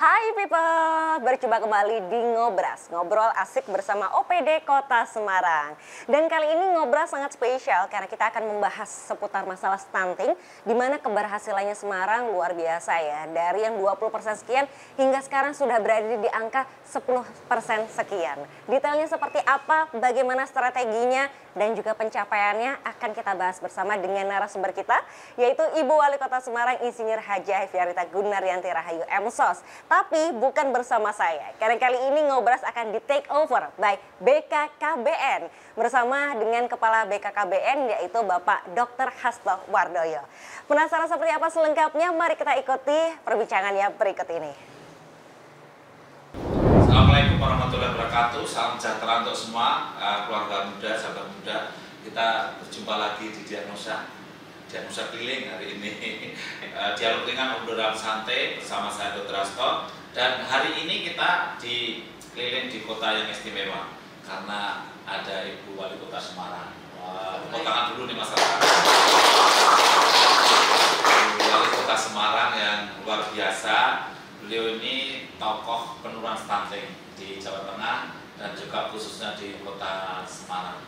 Hai people, berjumpa kembali di Ngobras, ngobrol asik bersama OPD Kota Semarang. Dan kali ini Ngobras sangat spesial karena kita akan membahas seputar masalah stunting, di mana keberhasilannya Semarang luar biasa ya. Dari yang 20% sekian hingga sekarang sudah berada di angka 10% sekian. Detailnya seperti apa, bagaimana strateginya, dan juga pencapaiannya akan kita bahas bersama dengan narasumber kita, yaitu Ibu Wali Kota Semarang Insinyur Hajah Heviarita Gunaryanti Rahayu M.Sos. Tapi bukan bersama saya, karena kali ini Ngobras akan di take over by BKKBN bersama dengan Kepala BKKBN yaitu Bapak Dr. Hasto Wardoyo. Penasaran seperti apa selengkapnya? Mari kita ikuti perbincangannya berikut ini. Assalamualaikum warahmatullahi wabarakatuh, salam sejahtera untuk semua keluarga muda, sahabat muda. Kita berjumpa lagi di Diagnosa keliling hari ini. Dialog ringan obrolan santai bersama saya Dr. Hasto. Dan hari ini kita keliling di kota yang istimewa karena ada Ibu Wali Kota Semarang. Tepuk tangan dulu nih masyarakat. Ibu Wali Kota Semarang yang luar biasa. Beliau ini tokoh penurunan stunting di Jawa Tengah dan juga khususnya di Kota Semarang.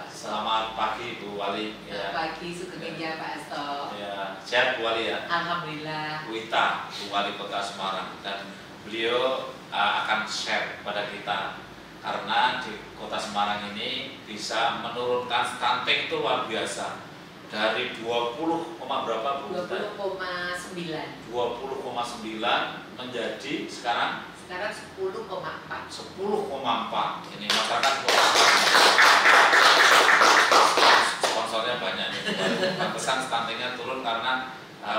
Selamat pagi Bu Wali. Selamat pagi, sugeng ya Pak Hasto. Ya, sehat Bu Wali ya. Alhamdulillah. Bu Ita, Bu Wali Kota Semarang, dan beliau akan share kepada kita karena di Kota Semarang ini bisa menurunkan stunting itu luar biasa. Dari 20, berapa Bu? 20,9 menjadi sekarang 10,4. 10,4. Ini masyarakat sponsornya banyak nih. Pantesan stuntingnya turun karena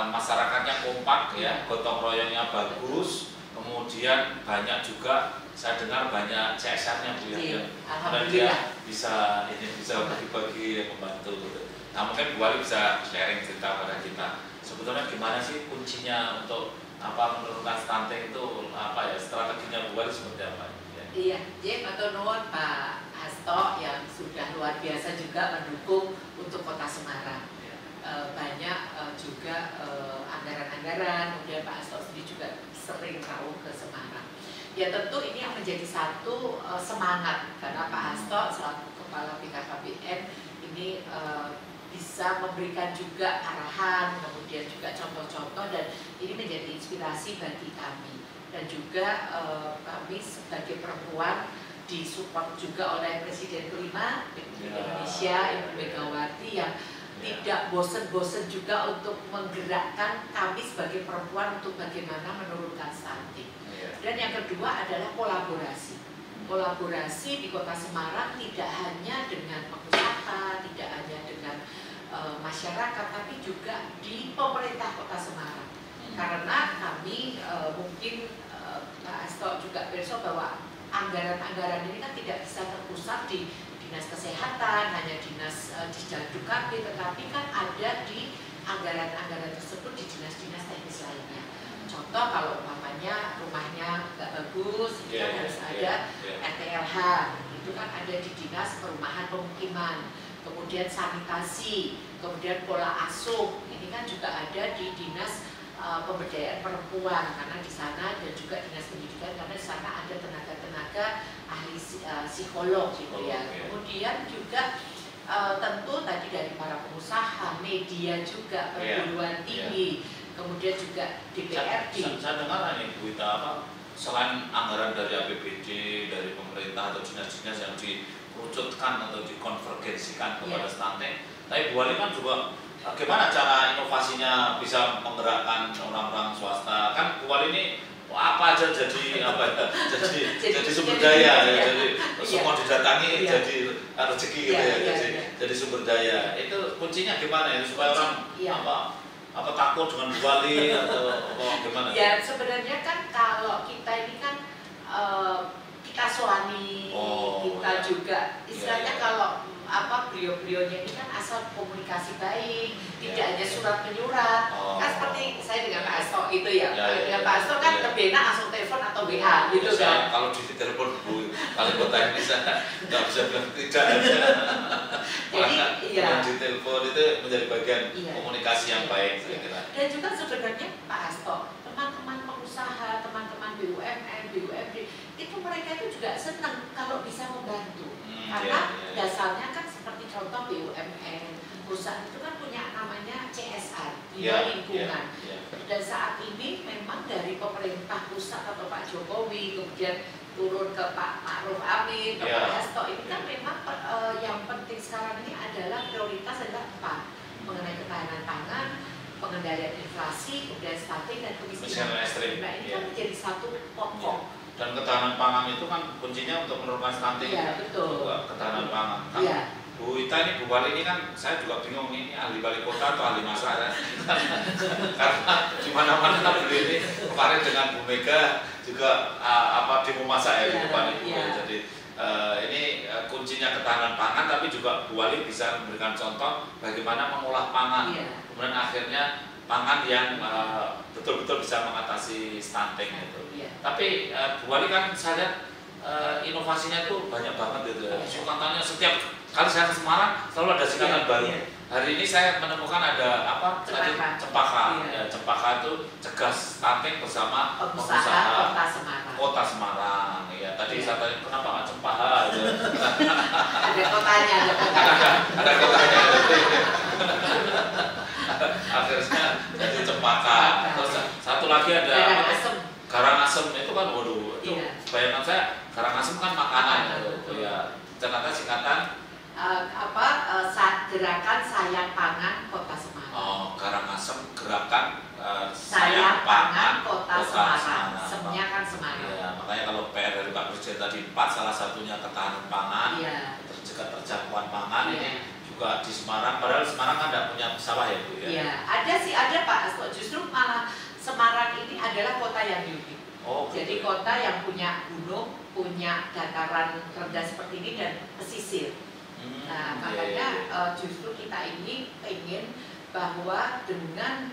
masyarakatnya kompak ya, gotong royongnya bagus. Kemudian banyak juga, saya dengar banyak CSR-nya Bu ya. Karena dia bisa bagi-bagi membantu gitu. Nah mungkin Bu Wali bisa sharing cerita pada kita. Sebetulnya gimana sih kuncinya untuk menurunkan stunting itu strateginya Bu Wali seperti apa? Ya. Iya, jadi matur nuwun Pak Hasto yang sudah luar biasa juga mendukung untuk Kota Semarang. Ya. Banyak juga anggaran-anggaran, kemudian Pak Hasto sendiri juga sering rawuh ke Semarang. Ya tentu ini yang menjadi satu semangat karena Pak Hasto selaku Kepala BKKBN ini bisa memberikan juga arahan, kemudian juga contoh-contoh, dan ini menjadi inspirasi bagi kami. Dan juga kami sebagai perempuan disupport juga oleh Presiden kelima Republik Indonesia, Ibu Megawati, yang tidak bosen-bosen juga untuk menggerakkan kami sebagai perempuan untuk bagaimana menurunkan stunting. Dan yang kedua adalah kolaborasi. Kolaborasi di Kota Semarang tidak hanya dengan pengusaha, tidak hanya dengan masyarakat, tapi juga di pemerintah Kota Semarang. Karena kami mungkin Pak Hasto juga besok bahwa anggaran-anggaran ini kan tidak bisa terpusat di Dinas Kesehatan, hanya Dinas di Dukcapil, tetapi kan ada di anggaran-anggaran tersebut di dinas-dinas teknis lainnya. Contoh kalau umpamanya rumahnya nggak bagus, itu kan harus ada RTLH, itu kan ada di Dinas Perumahan Pemukiman. Kemudian sanitasi, kemudian pola asuh, ini kan juga ada di Dinas Pemberdayaan Perempuan karena di sana, dan juga Dinas Pendidikan karena di sana ada tenaga-tenaga ahli psikolog gitu ya. Kemudian juga tentu tadi dari para pengusaha, media juga, perguruan tinggi, kemudian juga DPRD. Saya dengar ini Bu Ita, selain anggaran dari APBD, dari pemerintah atau dinas-dinas yang diwujudkan atau dikonvergensikan kepada stunting, tapi Bu Wali kan juga bagaimana cara inovasinya bisa menggerakkan orang-orang swasta? Kan Bu Wali ini apa aja jadi sumber daya, jadi semua didatangi jadi rezeki gitu ya, jadi sumber daya. Itu kuncinya gimana ya supaya orang takut dengan Bu Wali atau gimana? Ya sebenarnya kan kalau kita ini kan kita suami, kita juga istilahnya kalau beliau-beliaunya ini kan asal komunikasi baik, tidak hanya surat menyurat. Kan seperti saya dengan Pak Hasto itu ya. Dengan Pak Hasto kan lebih enak langsung telepon atau WA gitu kan. Kalau di telepon Bu Wali Kota ini nggak bisa bilang tidak. Jadi di telepon itu menjadi bagian komunikasi yang baik saya kira. Dan juga sebenarnya Pak Hasto, teman-teman pengusaha, teman-teman misalnya kan seperti contoh BUMN, perusahaan itu kan punya namanya CSR, Ya, lingkungan. ya. Dan saat ini memang dari pemerintah pusat atau Pak Jokowi, kemudian turun ke Pak Ma'ruf Amin, ke Ya. Pak Hasto, ini kan memang yang penting sekarang ini adalah prioritas adalah apa? Mengenai ketahanan pangan, pengendalian inflasi, kemudian stunting dan Kemiskinan kemiskinan. ekstrim. Nah ini Ya. kan menjadi satu pokok. Dan ketahanan pangan itu kan kuncinya untuk menurunkan stunting. Iya, betul. Juga ketahanan pangan. Kan Iya. Bu Ita ini, Bu Wali ini kan saya juga bingung ini ahli wali kota atau ahli masak ya. Karena di mana-mana beliau ini kemarin dengan Bu Mega juga demo masak ya di Iya, depan Ibu. iya. Jadi ini kuncinya ketahanan pangan, tapi juga Bu Wali bisa memberikan contoh bagaimana mengolah pangan. Iya. Kemudian akhirnya pangan yang betul-betul bisa mengatasi stunting itu. Iya. Tapi Bu Wali kan saya lihat inovasinya itu banyak banget gitu. Singkatannya setiap kali saya ke Semarang selalu ada singkatan Iya, baru. iya. Hari ini saya menemukan ada apa? Tadi Cempaka. Cempaka. Iya. Ya, Cempaka itu cegah stunting bersama Pengusaha Kota Semarang. Kota Semarang. Ya, tadi Iya. saya tanya kenapa nggak Cempaka? Gitu. Ada kotanya, ada kotanya. Ada kotanya. Akhirnya jadi Cempaka. Terus satu lagi ada Garang apa? asem. Karangasem itu kan waduh, itu Iya. bayangan saya Karangasem kan makanan itu. Betul. Ya, ternyata singkatan Gerakan Sayang Pangan Kota Semarang. Karangasem gerakan Sayang Pangan Kota Semarang. Semarang. Semnya kan Semarang. Ya, makanya kalau PR dari Pak Presiden tadi 4, salah satunya ketahanan pangan, Iya. tercegah terjangkauan pangan Iya. ini juga di Semarang. Padahal Semarang kan tidak punya sawah ya Bu ya. Iya, ada Pak Asto. Justru malah Semarang ini adalah kota yang unik. Oh, Jadi gitu. kota yang punya gunung, punya dataran rendah seperti ini dan pesisir. Nah, makanya justru kita ini pengen bahwa dengan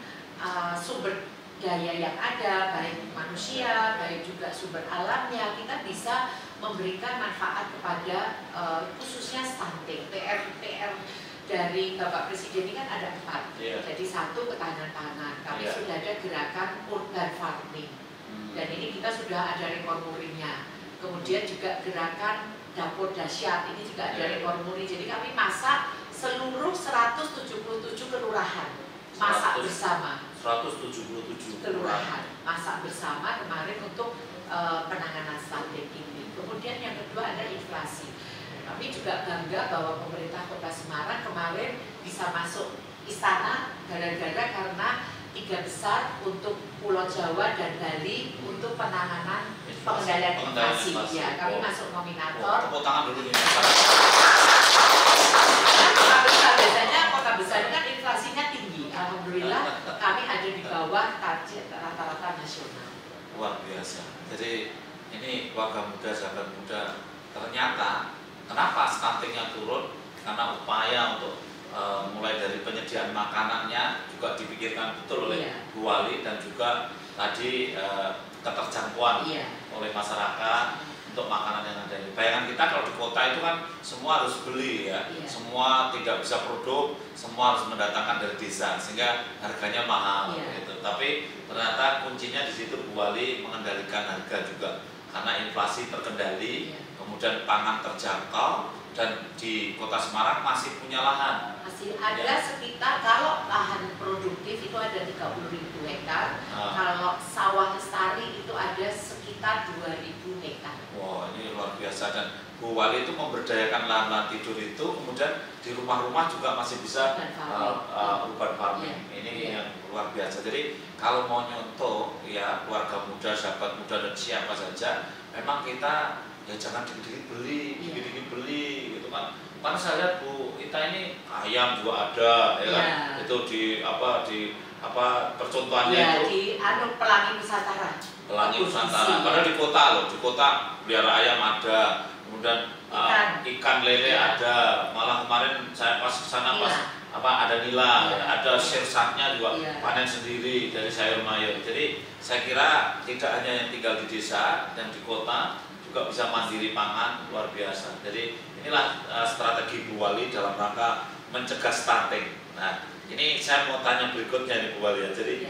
sumber daya yang ada, baik manusia, baik juga sumber alamnya, kita bisa memberikan manfaat kepada khususnya stunting. PR dari Bapak Presiden ini kan ada 4. Iya. Jadi 1 ketahanan pangan. Kami Iya. sudah ada gerakan urban farming. Dan ini kita sudah ada rekor murinya. Kemudian juga gerakan dapur dahsyat, ini juga ada Iya. rekor muri. Jadi kami masak seluruh 177 kelurahan, masak 100. bersama 177 kelurahan, masak bersama kemarin untuk penanganan stunting ini. Kemudian yang kedua ada inflasi. Kami juga bangga bahwa pemerintah Kota Semarang kemarin bisa masuk istana gara-gara karena 3 besar untuk Pulau Jawa dan Bali untuk penanganan pengendalian inflasi. Ya, kami masuk nominator. Tepuk tangan dulu nih. Kota besar biasanya kota besar kan inflasinya tinggi. Alhamdulillah kami ada di bawah target rata-rata nasional. Luar biasa. Jadi ini warga muda, sahabat muda, ternyata kenapa stuntingnya turun? Karena upaya untuk mulai dari penyediaan makanannya juga dipikirkan betul oleh Iya. Bu Wali, dan juga tadi keterjangkauan oleh masyarakat untuk makanan yang ada ini. Bayangan kita kalau di kota itu kan semua harus beli ya, Iya. semua tidak bisa produk, semua harus mendatangkan dari desa sehingga harganya mahal Iya. gitu. Tapi ternyata kuncinya di situ Bu Wali mengendalikan harga juga karena inflasi terkendali, Iya. kemudian pangan terjangkau, dan di Kota Semarang masih punya lahan. Masih ada sekitar, kalau lahan produktif itu ada 30.000 hektar, kalau sawah lestari itu ada sekitar 2.000 hektar. Wah, ini luar biasa. Dan Bu Wali itu memberdayakan lahan-lahan tidur itu, kemudian di rumah-rumah juga masih bisa urban farming. Ini yang luar biasa. Jadi kalau mau nyontoh ya keluarga muda, sahabat muda, dan siapa saja, memang kita ya jangan dikit-dikit beli, dikit-dikit beli gitu kan. Karena saya lihat Bu Ita ini ayam juga ada, ya kan? Itu di percontohannya itu di Pelangi Nusantara. Pelangi Nusantara. Padahal di kota loh, di kota pelihara ayam ada, kemudian ikan lele ada. Malah kemarin saya pas kesana ada nila, ada sirsatnya juga panen sendiri dari sayur mayur. Jadi saya kira tidak hanya yang tinggal di desa dan di kota juga bisa mandiri pangan, luar biasa. Jadi inilah strategi Bu Wali dalam rangka mencegah stunting. Nah, ini saya mau tanya berikutnya nih Bu Wali ya. Jadi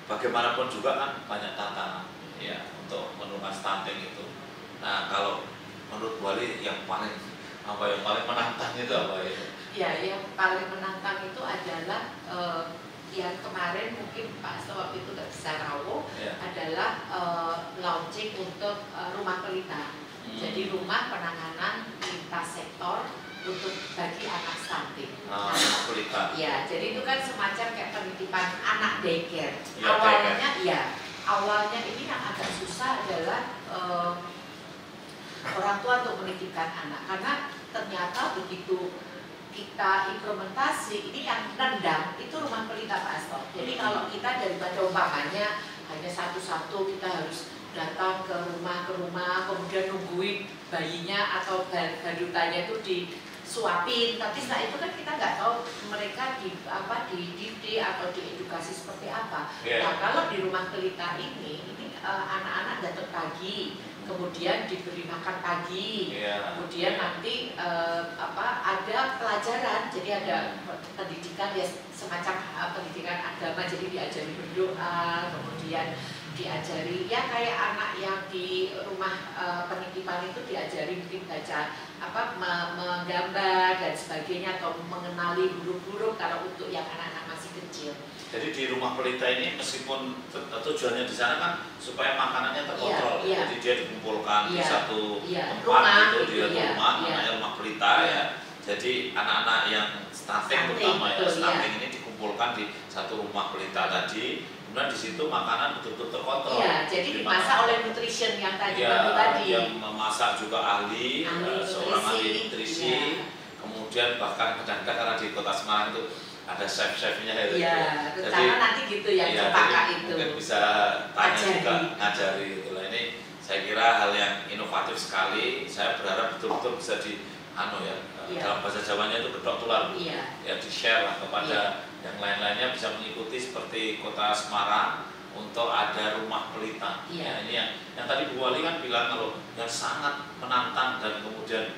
bagaimanapun juga kan banyak tantangan ya untuk menurunkan stunting itu. Nah, kalau menurut Bu Wali yang paling Apa yang paling menantang itu apa ya? Ya, yang paling menantang itu adalah yang kemarin mungkin Pak Hasto waktu itu nggak bisa rawuh, adalah launching untuk rumah pelita. Jadi rumah penanganan lintas sektor untuk bagi anak stunting. Pelita. Ya, jadi itu kan semacam kayak penitipan anak daycare. Ya, Awalnya ini yang agak susah adalah orang tua untuk menitipkan anak, karena ternyata begitu kita implementasi, ini yang nendang itu rumah pelita Pak Hasto. Jadi kalau kita daripada umpamanya hanya satu-satu kita harus datang ke rumah, kemudian nungguin bayinya atau badutannya itu disuapin, tapi setelah itu kan kita nggak tahu mereka dididik atau diedukasi seperti apa. Nah, kalau di rumah pelita ini anak-anak datang pagi, kemudian diberi makan pagi, kemudian nanti ada pelajaran, jadi ada pendidikan ya semacam pendidikan agama, jadi diajari berdoa, kemudian diajari ya kayak anak yang di rumah penitipan itu diajari mungkin baca menggambar dan sebagainya, atau mengenali huruf-huruf kalau untuk yang anak-anak masih kecil. Jadi di rumah pelita ini meskipun tujuannya di sana kan supaya makanannya terkontrol, jadi dia dikumpulkan di satu tempat rumah, di satu rumah, namanya rumah pelita ya. Jadi anak-anak yang stunting terutama ya stunting ini dikumpulkan di satu rumah pelita tadi, kemudian di situ makanan betul-betul terkontrol. Iya, jadi dimasak oleh nutrition yang tadi tadi. Yang memasak juga ahli seorang ahli nutrisi, kemudian bahkan kadang-kadang karena di Kota Semarang itu ada chef-chefnya ya. Iya, rencana nanti gitu yang cempaka itu. Mungkin bisa tanya juga, ngajari gitu lah. Ini saya kira hal yang inovatif sekali. Saya berharap betul-betul bisa dalam bahasa Jawanya itu gedok tular, ya di share lah kepada yang lain-lainnya bisa mengikuti seperti Kota Semarang untuk ada rumah pelita. Ya, ini yang tadi Bu Wali kan bilang kalau yang sangat menantang dan kemudian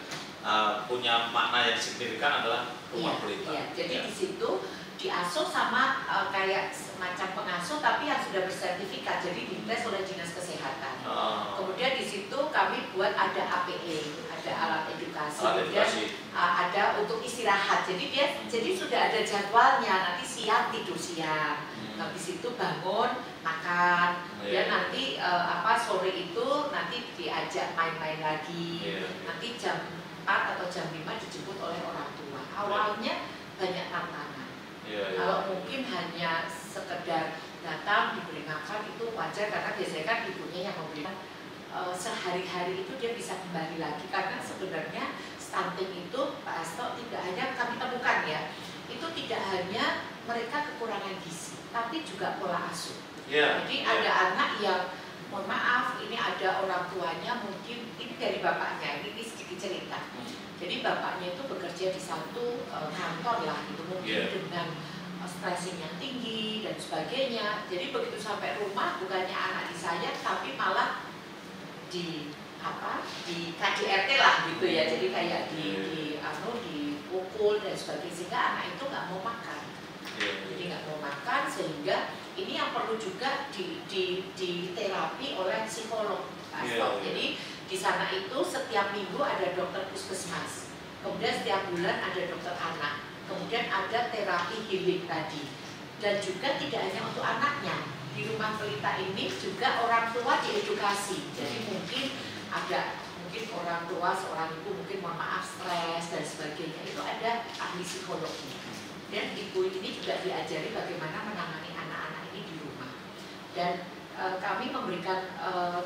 punya makna yang signifikan adalah rumah pelita. Jadi di situ diasuh sama kayak semacam pengasuh tapi yang sudah bersertifikat, jadi dites oleh Dinas Kesehatan. Kemudian di situ kami buat ada APE, ada alat edukasi, kemudian ada untuk istirahat. Jadi sudah ada jadwalnya, nanti siang tidur siang, habis itu bangun makan, kemudian nanti sore itu nanti diajak main-main lagi, nanti jam 4 atau jam 5 dijemput oleh orang tua. Awalnya banyak tantangan. Kalau mungkin hanya sekedar datang diberi makan itu wajar, karena biasanya kan ibunya yang memberikan. Sehari-hari itu dia bisa kembali lagi, karena sebenarnya stunting itu Pak Hasto tidak hanya kami temukan ya, itu tidak hanya mereka kekurangan gizi, tapi juga pola asuh. Jadi ada anak yang mohon maaf, ini ada orang tuanya mungkin ini dari bapaknya, ini sedikit cerita. Jadi bapaknya itu bekerja di satu kantor lah gitu, mungkin dengan stressing yang tinggi dan sebagainya. Jadi begitu sampai rumah bukannya anak disayang, tapi malah di KDRT lah gitu ya. Jadi kayak dipukul dan sebagainya, sehingga anak itu nggak mau makan. Jadi nggak mau makan, sehingga ini yang perlu juga diterapi oleh psikolog. Jadi di sana itu setiap minggu ada dokter puskesmas, kemudian setiap bulan ada dokter anak, kemudian ada terapi healing tadi, dan juga tidak hanya untuk anaknya. Di rumah pelita ini juga orang tua diedukasi. Jadi mungkin orang tua, seorang ibu mungkin mohon maaf stres dan sebagainya, itu ada ahli psikologi. Dan ibu ini juga diajari bagaimana menangani anak-anak ini di rumah. Dan kami memberikan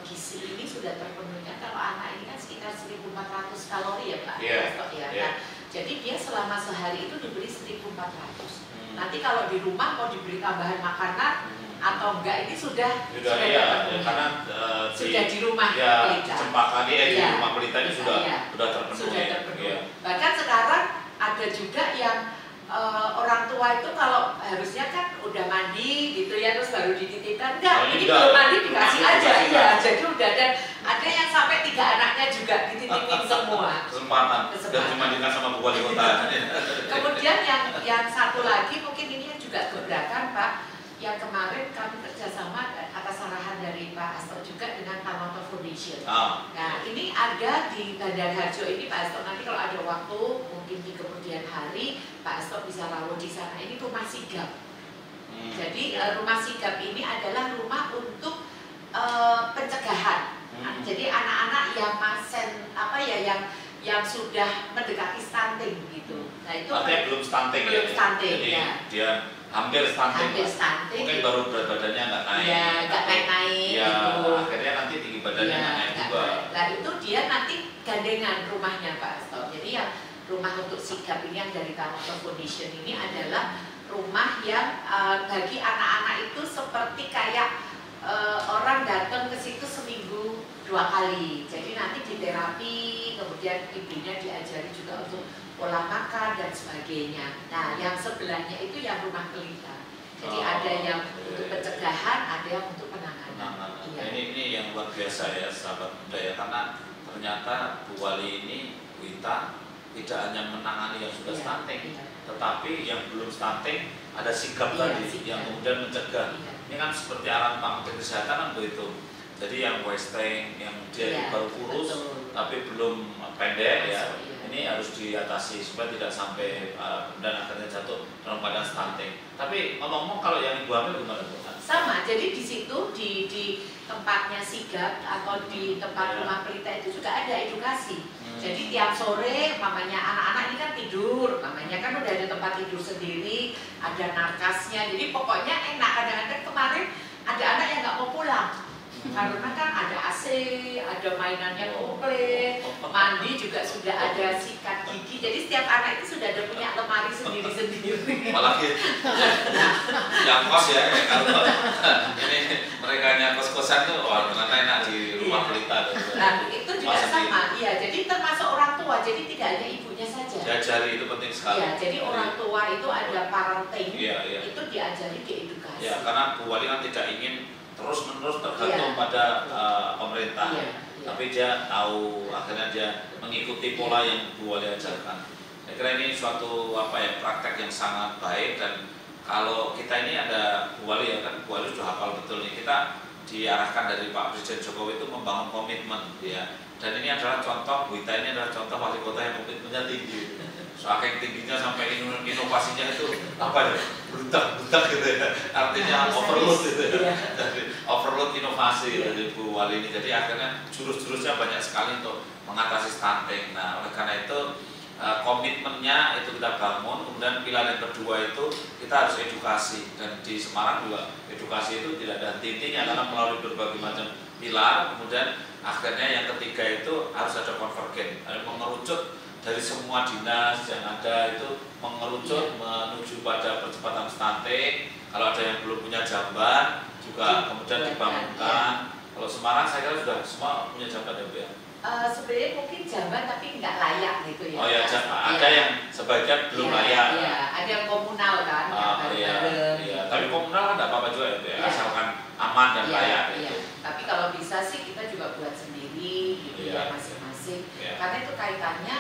gizi ini sudah terpenuhnya. Kalau anak ini kan sekitar 1.400 kalori ya Pak. Nah, jadi dia selama sehari itu diberi 1.400. Nanti kalau di rumah mau diberi tambahan makanan atau enggak, ini sudah karena sudah di rumah pelita. Cempaka di rumah pelita ini sudah terpenuhi. Bahkan sekarang ada juga yang orang tua itu kalau harusnya kan udah mandi gitu ya, terus baru dititipkan, enggak, ini belum mandi dikasih aja, jadi udah. Dan ada yang sampai 3 anaknya juga dititipin semua. Kesempatan. Dan dimandikan sama Bu Wali Kota. Kemudian yang satu lagi mungkin ini juga gebrakan Pak, yang kemarin kami kerjasama atas arahan dari Pak Hasto juga dengan Taman Foundation. Ah. Nah, ini ada di Bandar Harjo ini Pak Hasto, nanti kalau ada waktu mungkin di kemudian hari Pak Hasto bisa rawuh di sana. Ini rumah sigap. Jadi rumah sigap ini adalah rumah untuk pencegahan. Jadi anak-anak yang yang sudah mendekati stunting gitu. Nah itu artinya belum stunting belum ya. Stunting, Jadi ya. dia hampir stunting. Hampir stunting. Mungkin baru berat badannya nggak naik. Ya, nggak naik-naik ya, gitu. akhirnya nanti tinggi badannya nggak naik juga. Nah itu dia nanti gandengan rumahnya Pak Hasto. Jadi yang rumah untuk sigap ini yang dari Tanoto Foundation ini adalah rumah yang bagi anak-anak itu seperti kayak orang datang ke situ seminggu 2 kali. Jadi nanti diterapi, kemudian ibunya diajari juga untuk pola makan dan sebagainya. Nah, yang sebelahnya itu yang rumah pelita. Jadi ada yang untuk pencegahan, ada yang untuk penanganan. Iya. Ini yang luar biasa ya, sahabat muda ya, karena ternyata Bu Wali ini, Wita, tidak hanya menangani yang sudah stunting, tetapi yang belum stunting ada sigap tadi yang kemudian mencegah. Ini kan seperti arahan Pak Menteri Kesehatan kan begitu. Jadi yang wasting, yang dia baru kurus tapi belum pendek ya, ini harus diatasi supaya tidak sampai dan akhirnya jatuh dalam keadaan stunting. Tapi ngomong-ngomong kalau yang ibu hamil gimana Bu? Sama, jadi di situ di tempatnya sigap atau di tempat rumah pelita itu juga ada edukasi. Jadi tiap sore, mamanya anak-anak ini kan tidur, mamanya kan udah ada tempat tidur sendiri, ada narkasnya. Jadi pokoknya enak. Kadang-kadang kemarin ada anak yang nggak mau pulang. Karena kan ada AC, ada mainannya komplit, mandi juga sudah ada sikat gigi. Jadi setiap anak itu sudah ada punya lemari sendiri-sendiri. Apalagi yang kos ya, kalau ini mereka yang kos-kosan tuh, wah ternyata enak di rumah pelita. Nah itu juga sama, iya. Jadi termasuk orang tua, jadi tidak hanya ibunya saja. Diajari itu penting sekali. Iya, jadi orang tua itu ada parenting, iya. itu diajari diedukasi. Ya, karena Bu Wali kan tidak ingin terus-menerus tergantung pada pemerintah, tapi dia tahu, akhirnya dia mengikuti pola yang Bu Wali ajarkan. Saya kira ini suatu praktek yang sangat baik, dan kalau kita ini ada Bu Wali ya kan, Bu Wali sudah hafal betul nih, kita diarahkan dari Pak Presiden Jokowi itu membangun komitmen ya. Dan ini adalah contoh, Bu Wita ini adalah contoh wali kota yang komitmennya tinggi. Saking tingginya sampai inovasinya itu budak gitu ya, artinya overload gitu ya, overload inovasi dari Bu Wali ini. Jadi akhirnya jurus-jurusnya banyak sekali untuk mengatasi stunting. Nah oleh karena itu komitmennya itu kita bangun. Kemudian pilar yang kedua itu kita harus edukasi, dan di Semarang juga edukasi itu tidak ada henti-hentinya karena melalui berbagai macam pilar. Kemudian akhirnya yang ketiga itu harus ada konvergen, mengerucut dari semua dinas yang ada itu mengerucut menuju pada percepatan stunting. Kalau ada yang belum punya jamban juga kemudian dibangunkan. Kalau Semarang saya kira sudah semua punya jamban ya Bu ya. Sebenarnya mungkin jamban tapi nggak layak gitu ya. Oh ya, ada yang sebagian belum layak. Iya, ada yang komunal kan. Iya. Tapi komunal kan nggak apa-apa juga ya Bu ya, asalkan aman dan layak. Iya. Tapi kalau bisa sih kita juga buat sendiri gitu ya masing-masing. Karena itu kaitannya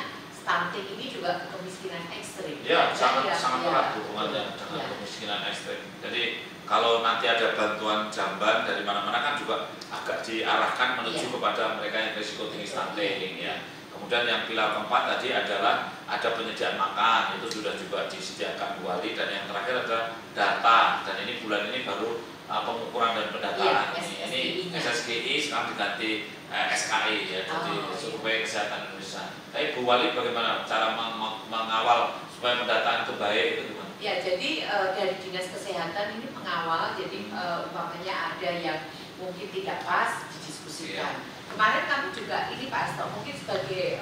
stunting ini juga kemiskinan ekstrim. Ya, sangat erat hubungannya dengan kemiskinan ekstrim. Jadi kalau nanti ada bantuan jamban dari mana-mana kan juga agak diarahkan menuju kepada mereka yang risiko tinggi stunting ya. Kemudian yang pilar keempat tadi adalah ada penyediaan makan, itu sudah juga disediakan Bu Wali. Dan yang terakhir adalah data, dan ini bulan ini baru pengukuran dan pendataan. Ini SSGI sekarang diganti SKI ya, jadi Survei Kesehatan Indonesia. Tapi Bu Wali bagaimana cara mengawal supaya pendataan itu baik itu gimana? Ya, jadi dari Dinas Kesehatan ini mengawal, jadi umpamanya ada yang mungkin tidak pas didiskusikan. Kemarin kami juga ini Pak Hasto mungkin sebagai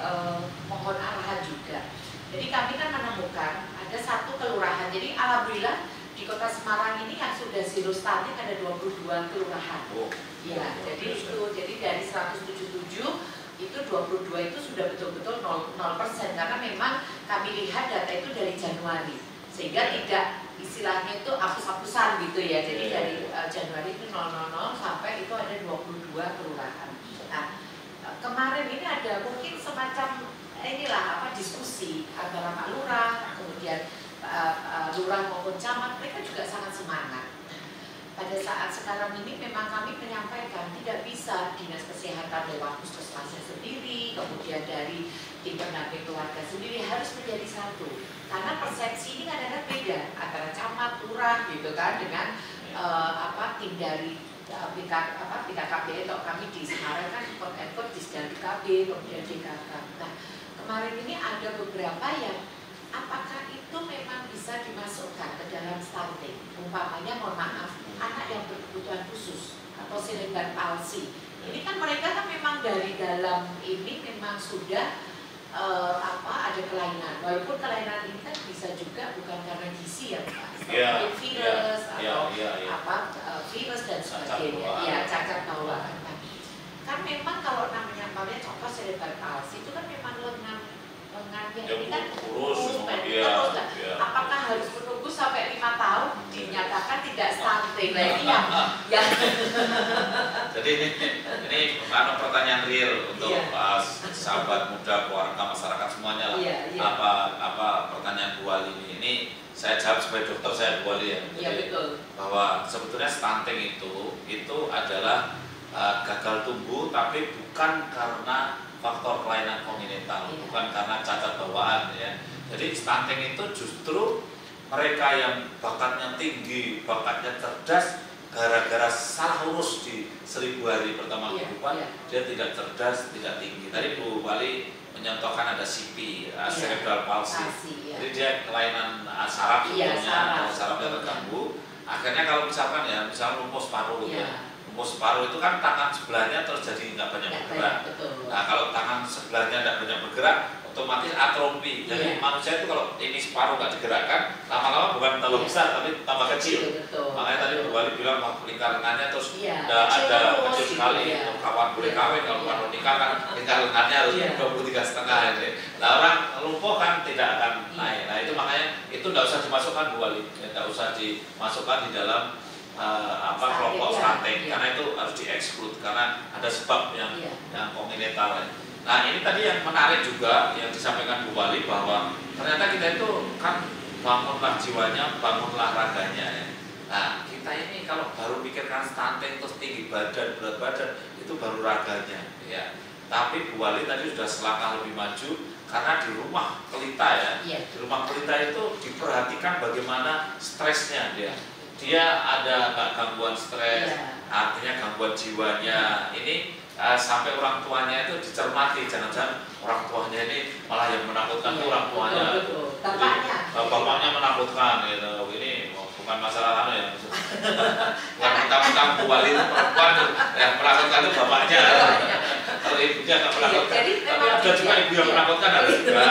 mohon arahan juga. Jadi kami kan menemukan ada satu kelurahan. Jadi alhamdulillah di Kota Semarang ini yang sudah zero stunting ada 22 kelurahan. Ya, jadi dari 177 itu 22 itu sudah betul-betul 0% karena memang kami lihat data itu dari Januari, sehingga tidak istilahnya itu hapus-hapusan gitu ya. Jadi dari Januari itu 000 sampai itu ada 22 kelurahan. Nah, kemarin ini ada mungkin semacam diskusi antara Pak Lurah, kemudian Lurah maupun camat, mereka juga sangat semangat. Pada saat sekarang ini memang kami menyampaikan tidak bisa bisa dinas kesehatan lewat puskesmasnya sendiri, kemudian dari tim pendamping keluarga sendiri harus menjadi satu. Karena persepsi ini kadang-kadang beda antara camat, lurah gitu kan dengan tim dari BKKB atau kami di Semarang kan ikut di KB, kemudian DKK. Nah, kemarin ini ada beberapa yang apakah itu memang bisa dimasukkan ke dalam stunting? Umpamanya, mohon maaf, anak yang berkebutuhan khusus atau cerebral palsy. Ini kan mereka kan memang dari dalam ini memang sudah ada kelainan. Walaupun kelainan ini kan bisa juga bukan karena gizi ya Pak, virus atau virus dan sebagainya. Iya, cacat bawaan. Kan memang kalau namanya contoh cerebral palsy itu kan memang lengannya ini kan kurus terus. Apakah harus menunggu sampai 5 tahun dinyatakan tidak stunting? Nah ini yang Jadi ini pertanyaan real untuk sahabat muda, keluarga, masyarakat semuanya lah. Apa pertanyaan Bu Wali ini? Ini saya jawab sebagai dokter, saya Bu Wali ya. Iya betul. Bahwa sebetulnya stunting itu adalah gagal tumbuh, tapi bukan karena faktor kelainan kongenital, bukan karena cacat bawaan ya. Jadi stunting itu justru mereka yang bakatnya tinggi, bakatnya cerdas, gara-gara salah urus di 1000 hari pertama kehidupan, dia tidak cerdas, tidak tinggi. Tadi Bu Wali mencontohkan ada CP, cerebral palsy. Jadi dia kelainan saraf sebetulnya, sarafnya terganggu. Akhirnya kalau misalkan misalnya lumpuh separuh lumpuh separuh itu kan tangan sebelahnya terus jadi nggak banyak bergerak. Nah kalau tangan sebelahnya nggak banyak bergerak, otomatis atrofi. Jadi manusia itu kalau ini separuh nggak digerakkan, lama-lama bukan tambah besar tapi tambah kecil. Makanya tadi Bu Wali bilang lingkar lengannya terus ada kecil sekali. Kawan boleh kawin, kalau bukan nikah kan lingkar lengannya harus 23,5. Nah orang lumpuh kan tidak akan naik. Nah itu makanya itu nggak usah dimasukkan Bu Wali, nggak usah dimasukkan di dalam kelompok stunting, karena itu harus dieksklud karena ada sebab yang kongenital. Nah ini tadi yang menarik juga yang disampaikan Bu Wali bahwa ternyata kita itu kan bangunlah jiwanya, bangunlah raganya ya. Nah kita ini kalau baru pikirkan stunting terus tinggi badan, berat badan, itu baru raganya ya. Tapi Bu Wali tadi sudah selangkah lebih maju karena di rumah pelita di rumah pelita itu diperhatikan bagaimana stresnya dia ada gangguan stres, artinya gangguan jiwanya ini sampai orang tuanya itu dicermati, jangan-jangan orang tuanya ini malah yang menakutkan itu orang tuanya, bapaknya menakutkan gitu. Ini bukan masalah ya, bukan mentang-mentang Bu Wali itu perempuan yang menakutkan itu bapaknya. Kalau ibunya nggak menakutkan, tapi ada juga ibu yang menakutkan ada juga.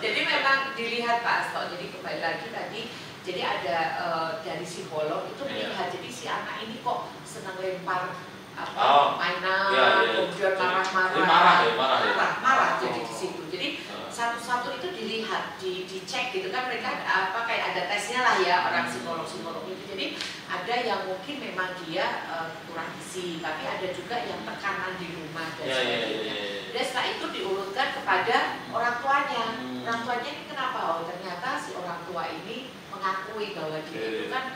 Jadi memang dilihat Pak Asto, jadi kembali lagi tadi. Jadi ada dari psikolog itu melihat, jadi si anak ini kok senang lempar mainan, kemudian marah jadi di situ. Jadi satu-satu itu dilihat, dicek gitu kan, mereka kayak ada tesnya lah ya orang psikolog itu. Jadi ada yang mungkin memang dia kurang gizi, tapi ada juga yang tekanan di rumah dan sebagainya. Dan setelah itu diurutkan kepada orang tuanya. Orang tuanya ini kenapa? Ternyata si orang tua ini mengakui bahwa dia itu kan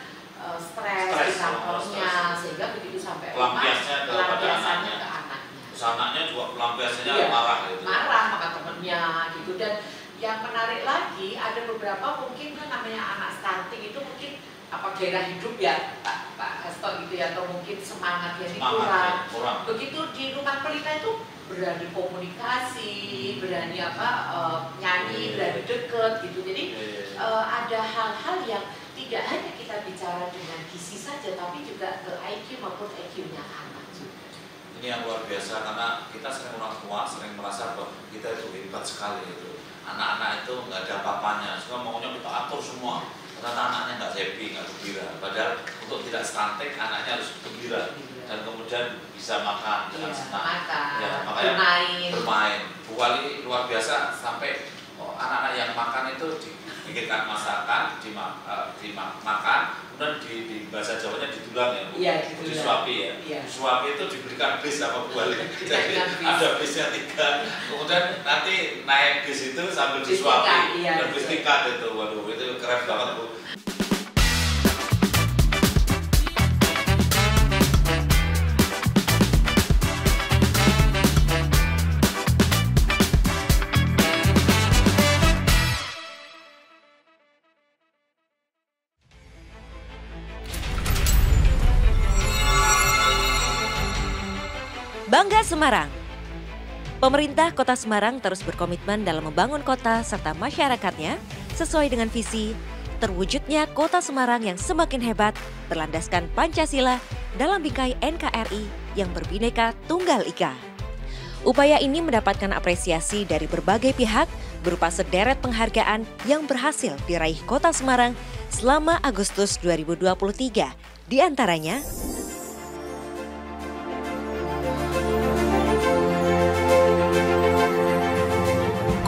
stres di kantornya, sehingga begitu sampai rumah pelampiasannya ke anaknya. Terus anaknya juga pelampiasannya marah gitu. Marah sama temennya gitu. Dan yang menarik lagi ada beberapa mungkin kan namanya anak stunting itu mungkin gairah hidup ya Pak Hasto gitu ya, atau mungkin semangatnya kurang. Begitu di rumah pelita itu berani komunikasi, berani nyanyi, berani deket gitu. Jadi ada hal-hal yang tidak hanya kita bicara dengan gizi saja, tapi juga ke IQ maupun EQ-nya anak juga. Ini yang luar biasa karena kita sering orang tua sering merasa bahwa kita itu hebat sekali itu. Anak-anak itu nggak ada apa-apanya, semua maunya kita atur semua. Ternyata anaknya nggak happy, nggak gembira. Padahal untuk tidak stunting anaknya harus gembira dan kemudian bisa makan dengan senang. Makanya bermain. Bu Wali luar biasa sampai anak-anak yang makan itu dibikinkan masakan, dimakan, kemudian di bahasa Jawanya didulang ya, disuapi ya. Disuapi itu diberikan bis sama Bu Wali. Jadi ada bisnya 3, kemudian nanti naik bis itu sambil disuapi, dan bis tingkat itu, waduh itu keren banget Bu. Bangga Semarang. Pemerintah Kota Semarang terus berkomitmen dalam membangun kota serta masyarakatnya sesuai dengan visi terwujudnya Kota Semarang yang semakin hebat berlandaskan Pancasila dalam bingkai NKRI yang berbineka tunggal ika. Upaya ini mendapatkan apresiasi dari berbagai pihak berupa sederet penghargaan yang berhasil diraih Kota Semarang selama Agustus 2023. Di antaranya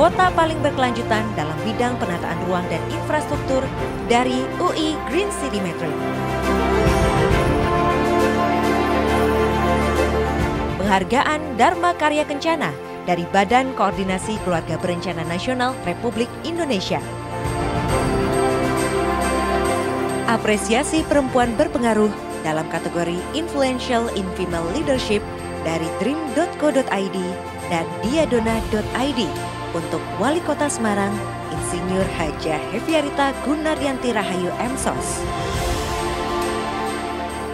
kota paling berkelanjutan dalam bidang penataan ruang dan infrastruktur dari UI Green City Metro. Penghargaan Dharma Karya Kencana dari Badan Koordinasi Keluarga Berencana Nasional Republik Indonesia. Apresiasi perempuan berpengaruh dalam kategori Influential in Female Leadership dari dream.co.id dan diadona.id. Untuk Wali Kota Semarang, Insinyur Hajah Heviarita Gunaryanti Rahayu M.Sos.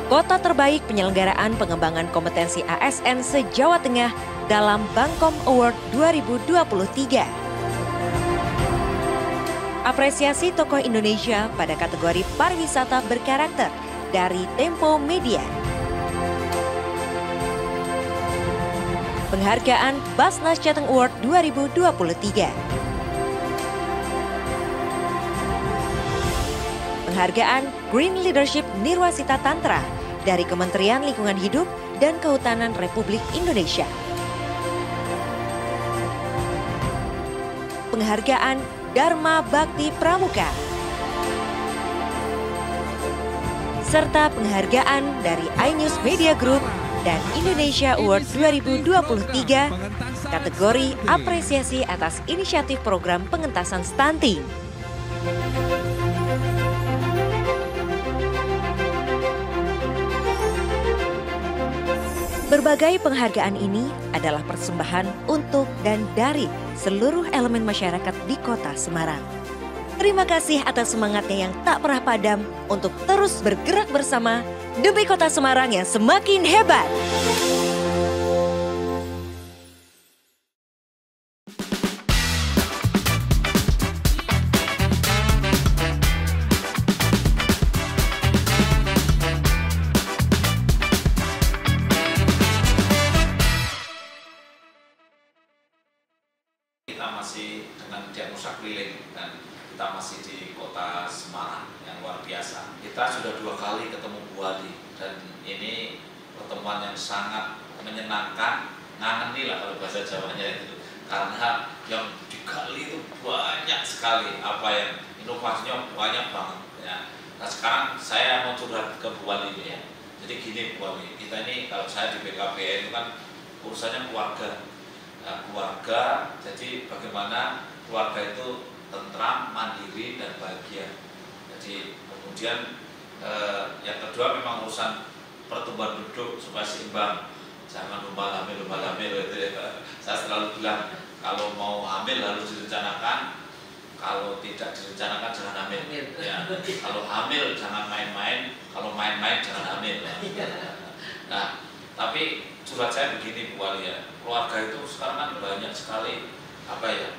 Kota terbaik penyelenggaraan pengembangan kompetensi ASN se-Jawa Tengah dalam Bangkom Award 2023. Apresiasi tokoh Indonesia pada kategori pariwisata berkarakter dari Tempo Media. Penghargaan Basnas Jateng Award 2023. Penghargaan Green Leadership Nirwasita Tantra dari Kementerian Lingkungan Hidup dan Kehutanan Republik Indonesia. Penghargaan Dharma Bakti Pramuka. Serta penghargaan dari iNews Media Group dan Indonesia Award 2023 kategori apresiasi atas inisiatif program pengentasan stunting. Berbagai penghargaan ini adalah persembahan untuk dan dari seluruh elemen masyarakat di Kota Semarang. Terima kasih atas semangatnya yang tak pernah padam untuk terus bergerak bersama demi Kota Semarang yang semakin hebat. Kita masih dengan diagnosa keliling dan kita masih di Kota Semarang yang luar biasa. Kita sudah 2 kali ketemu Bu Wali dan ini pertemuan yang sangat menyenangkan, ngangeni lah kalau bahasa Jawanya itu. Karena yang digali itu banyak sekali, apa yang inovasinya banyak banget ya. Nah sekarang saya mau curhat ke Bu Wali ya. Jadi gini Bu Wali, kita ini kalau saya di BKP itu kan urusannya keluarga. Nah, keluarga, jadi bagaimana keluarga itu tentram, mandiri, dan bahagia. Jadi kemudian yang kedua memang urusan pertumbuhan penduduk supaya seimbang. Jangan lumba hamil itu ya. Saya selalu bilang kalau mau hamil harus direncanakan, kalau tidak direncanakan jangan hamil. Ya. Kalau hamil jangan main-main, kalau main-main jangan hamil. Nah, tapi curhat saya begini Bu Wali ya, keluarga itu sekarang kan banyak sekali apa ya,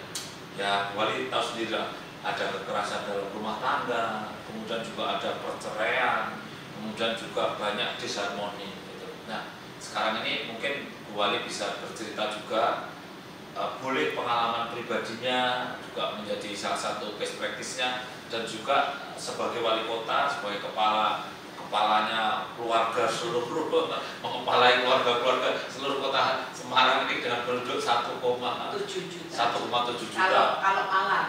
ya Bu Wali tahu sendiri lah, ada kekerasan dalam rumah tangga, kemudian juga ada perceraian, kemudian juga banyak disharmoni gitu. Nah sekarang ini mungkin Bu Wali bisa bercerita juga, boleh pengalaman pribadinya juga menjadi salah satu best practice-nya, dan juga sebagai wali kota, sebagai kepalanya keluarga seluruh, mengepalai keluarga seluruh Kota Semarang ini dengan penduduk 1,7 juta.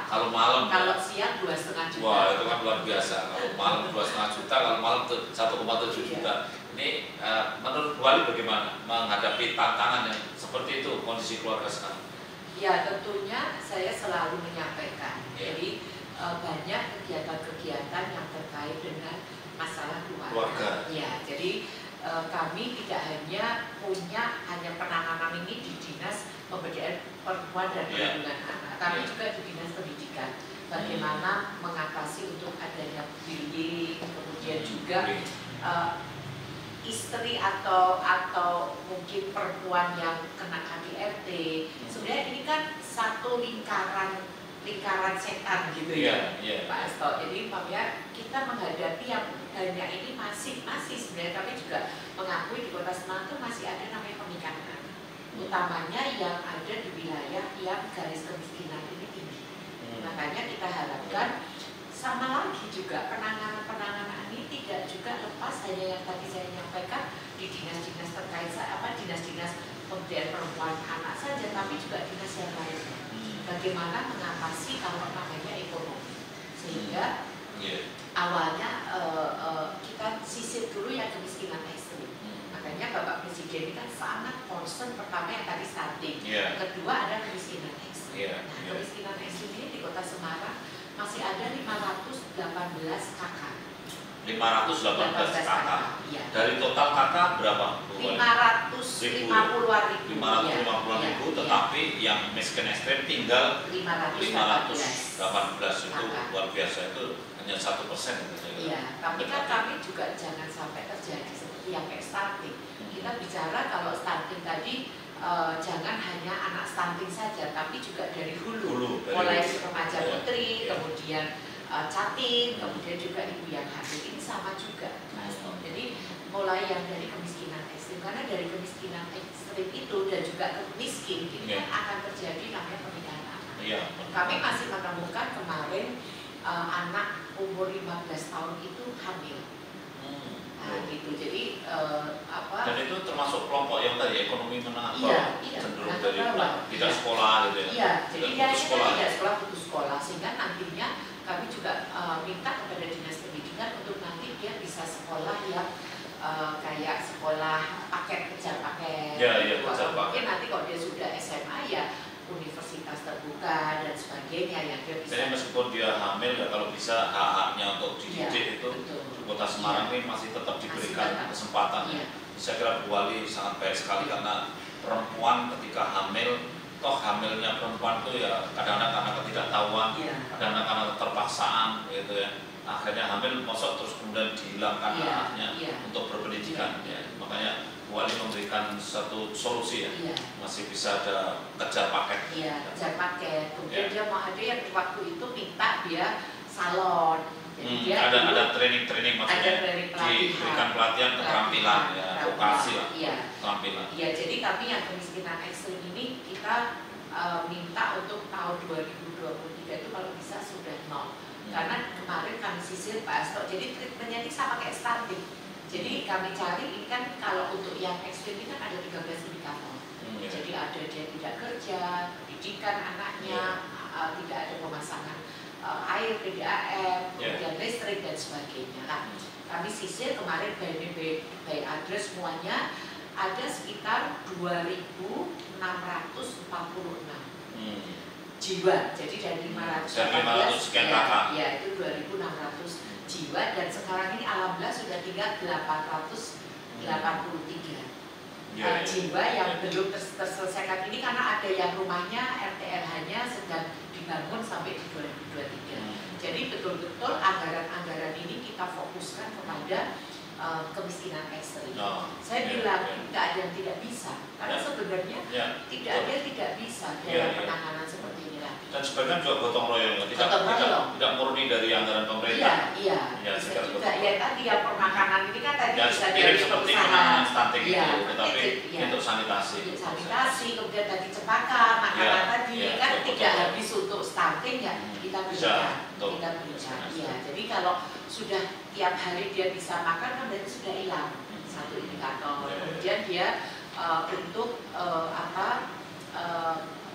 Kalau malam kalau siang 2,5 juta. Wah itu kan luar biasa. Kalau malam 2,5 juta, kalau malam 1,7 juta. Ini menurut Bu Wali bagaimana menghadapi tantangan yang seperti itu kondisi keluarga sekarang? Ya tentunya saya selalu menyampaikan. Jadi banyak kegiatan-kegiatan yang terkait dengan masalah keluarga. Ya, jadi kami tidak hanya punya penanganan ini di Dinas Pemberdayaan Perempuan dan Perlindungan Anak, tapi juga di Dinas Pendidikan. Bagaimana mengatasi untuk adanya bullying, kemudian juga istri atau mungkin perempuan perempuan yang kena KDRT. Sebenarnya ini kan satu lingkaran setan gitu ya, Pak Hasto. Jadi ya kita menghadapi yang banyak ini masih sebenarnya kami juga mengakui di Kota Semarang itu masih ada namanya pernikahan, utamanya yang ada di wilayah yang garis kemiskinan ini tinggi. Makanya kita harapkan sama lagi juga penanganan ini tidak juga lepas hanya yang tadi saya nyampaikan di dinas-dinas terkait dinas-dinas pemberdayaan perempuan anak saja, tapi juga dinas yang lainnya. Bagaimana mengatasi kalau namanya ekonomi, sehingga awalnya kita sisir dulu yang kemiskinan ekstrim. Makanya Bapak Presiden ini kan sangat concern, pertama yang tadi stunting, kedua ada kemiskinan ekstrim. Nah, kemiskinan ekstrim ini di Kota Semarang masih ada 518 kakak. 518 kakak. Ya. Dari total kakak berapa? 550-an ribu. 550-an ribu, tetapi yang miskin ekstrim tinggal 518 itu luar biasa, itu hanya 1%. Iya, tapi kan kami juga jangan sampai terjadi seperti yang kayak stunting. Kita bicara kalau stunting tadi jangan hanya anak stunting saja, tapi juga dari hulu mulai remaja putri, kemudian catin, kemudian juga ibu yang hamil, ini sama juga, Mas. Jadi mulai yang dari kemiskinan ekstrim, karena dari kemiskinan ekstrim itu dan juga miskin ini kan akan terjadi namanya pernikahan anak. Kami masih menemukan kemarin anak umur 15 tahun itu hamil. Nah, gitu. Jadi dan itu termasuk kelompok yang tadi ekonomi menengah bawah, cenderung dari tidak sekolah gitu ya. Iya, jadi dia tidak sekolah, putus sekolah, sehingga nantinya kami juga minta kepada dinas pendidikan untuk nanti dia bisa sekolah yang kayak sekolah paket, kejar paket. Mungkin nanti kalau dia sudah SMA ya universitas terbuka dan sebagainya yang dia bisa. Jadi meskipun dia hamil ya kalau bisa hak-haknya untuk dididik itu di Kota Semarang ini masih tetap diberikan kesempatan. Saya kira Bu Wali sangat baik sekali karena perempuan ketika hamil, toh hamilnya perempuan itu ya kadang-kadang karena ketidaktahuan, kadang-kadang karena keterpaksaan gitu ya. Akhirnya hamil mosok terus kemudian dihilangkan haknya untuk berpendidikan. Makanya Bu Wali memberikan satu solusi ya, masih bisa ada kejar paket. Kejar paket. Kemudian dia mau ada yang waktu itu minta dia salon. Jadi dia ada training maksudnya, diberikan pelatihan keterampilan vokasi lah, keterampilan. Jadi kami yang kemiskinan ekstrim ini kita minta untuk tahun 2023 itu kalau bisa sudah nol. Karena kemarin kami sisir Pak Hasto, jadi treatmentnya ini sama kayak stunting. Jadi kami cari ini kan kalau untuk yang ekstrim ini kan ada 13 indikator. Jadi ada dia tidak kerja, pendidikan anaknya, tidak ada pemasangan air, PDAM, kemudian listrik dan sebagainya. Nah, kami sisir kemarin by address semuanya ada sekitar 2.646 jiwa. Jadi dari 514 sekian kakak. Ya itu 2.600 jiwa dan sekarang ini alhamdulillah sudah tinggal 883 jiwa yang belum terselesaikan ini karena ada yang rumahnya RT/RH-nya sedang dibangun sampai di 2023. Jadi betul-betul anggaran-anggaran ini kita fokuskan kepada kemiskinan ekstrim. Saya bilang tidak ada yang tidak bisa, karena sebenarnya tidak ada yang tidak bisa dalam penanganan seperti inilah. Dan sebenarnya juga gotong royong, tidak murni dari anggaran pemerintah. Bisa juga. Ya tadi yang permakanan ini kan tadi bisa dari seperti penanganan stunting itu, tetapi untuk sanitasi. Kemudian tadi cempaka, makanan tadi kan tidak habis untuk stunting ya kita berikan. Jadi kalau sudah tiap hari dia bisa makan kan berarti sudah hilang satu indikator. Kemudian dia untuk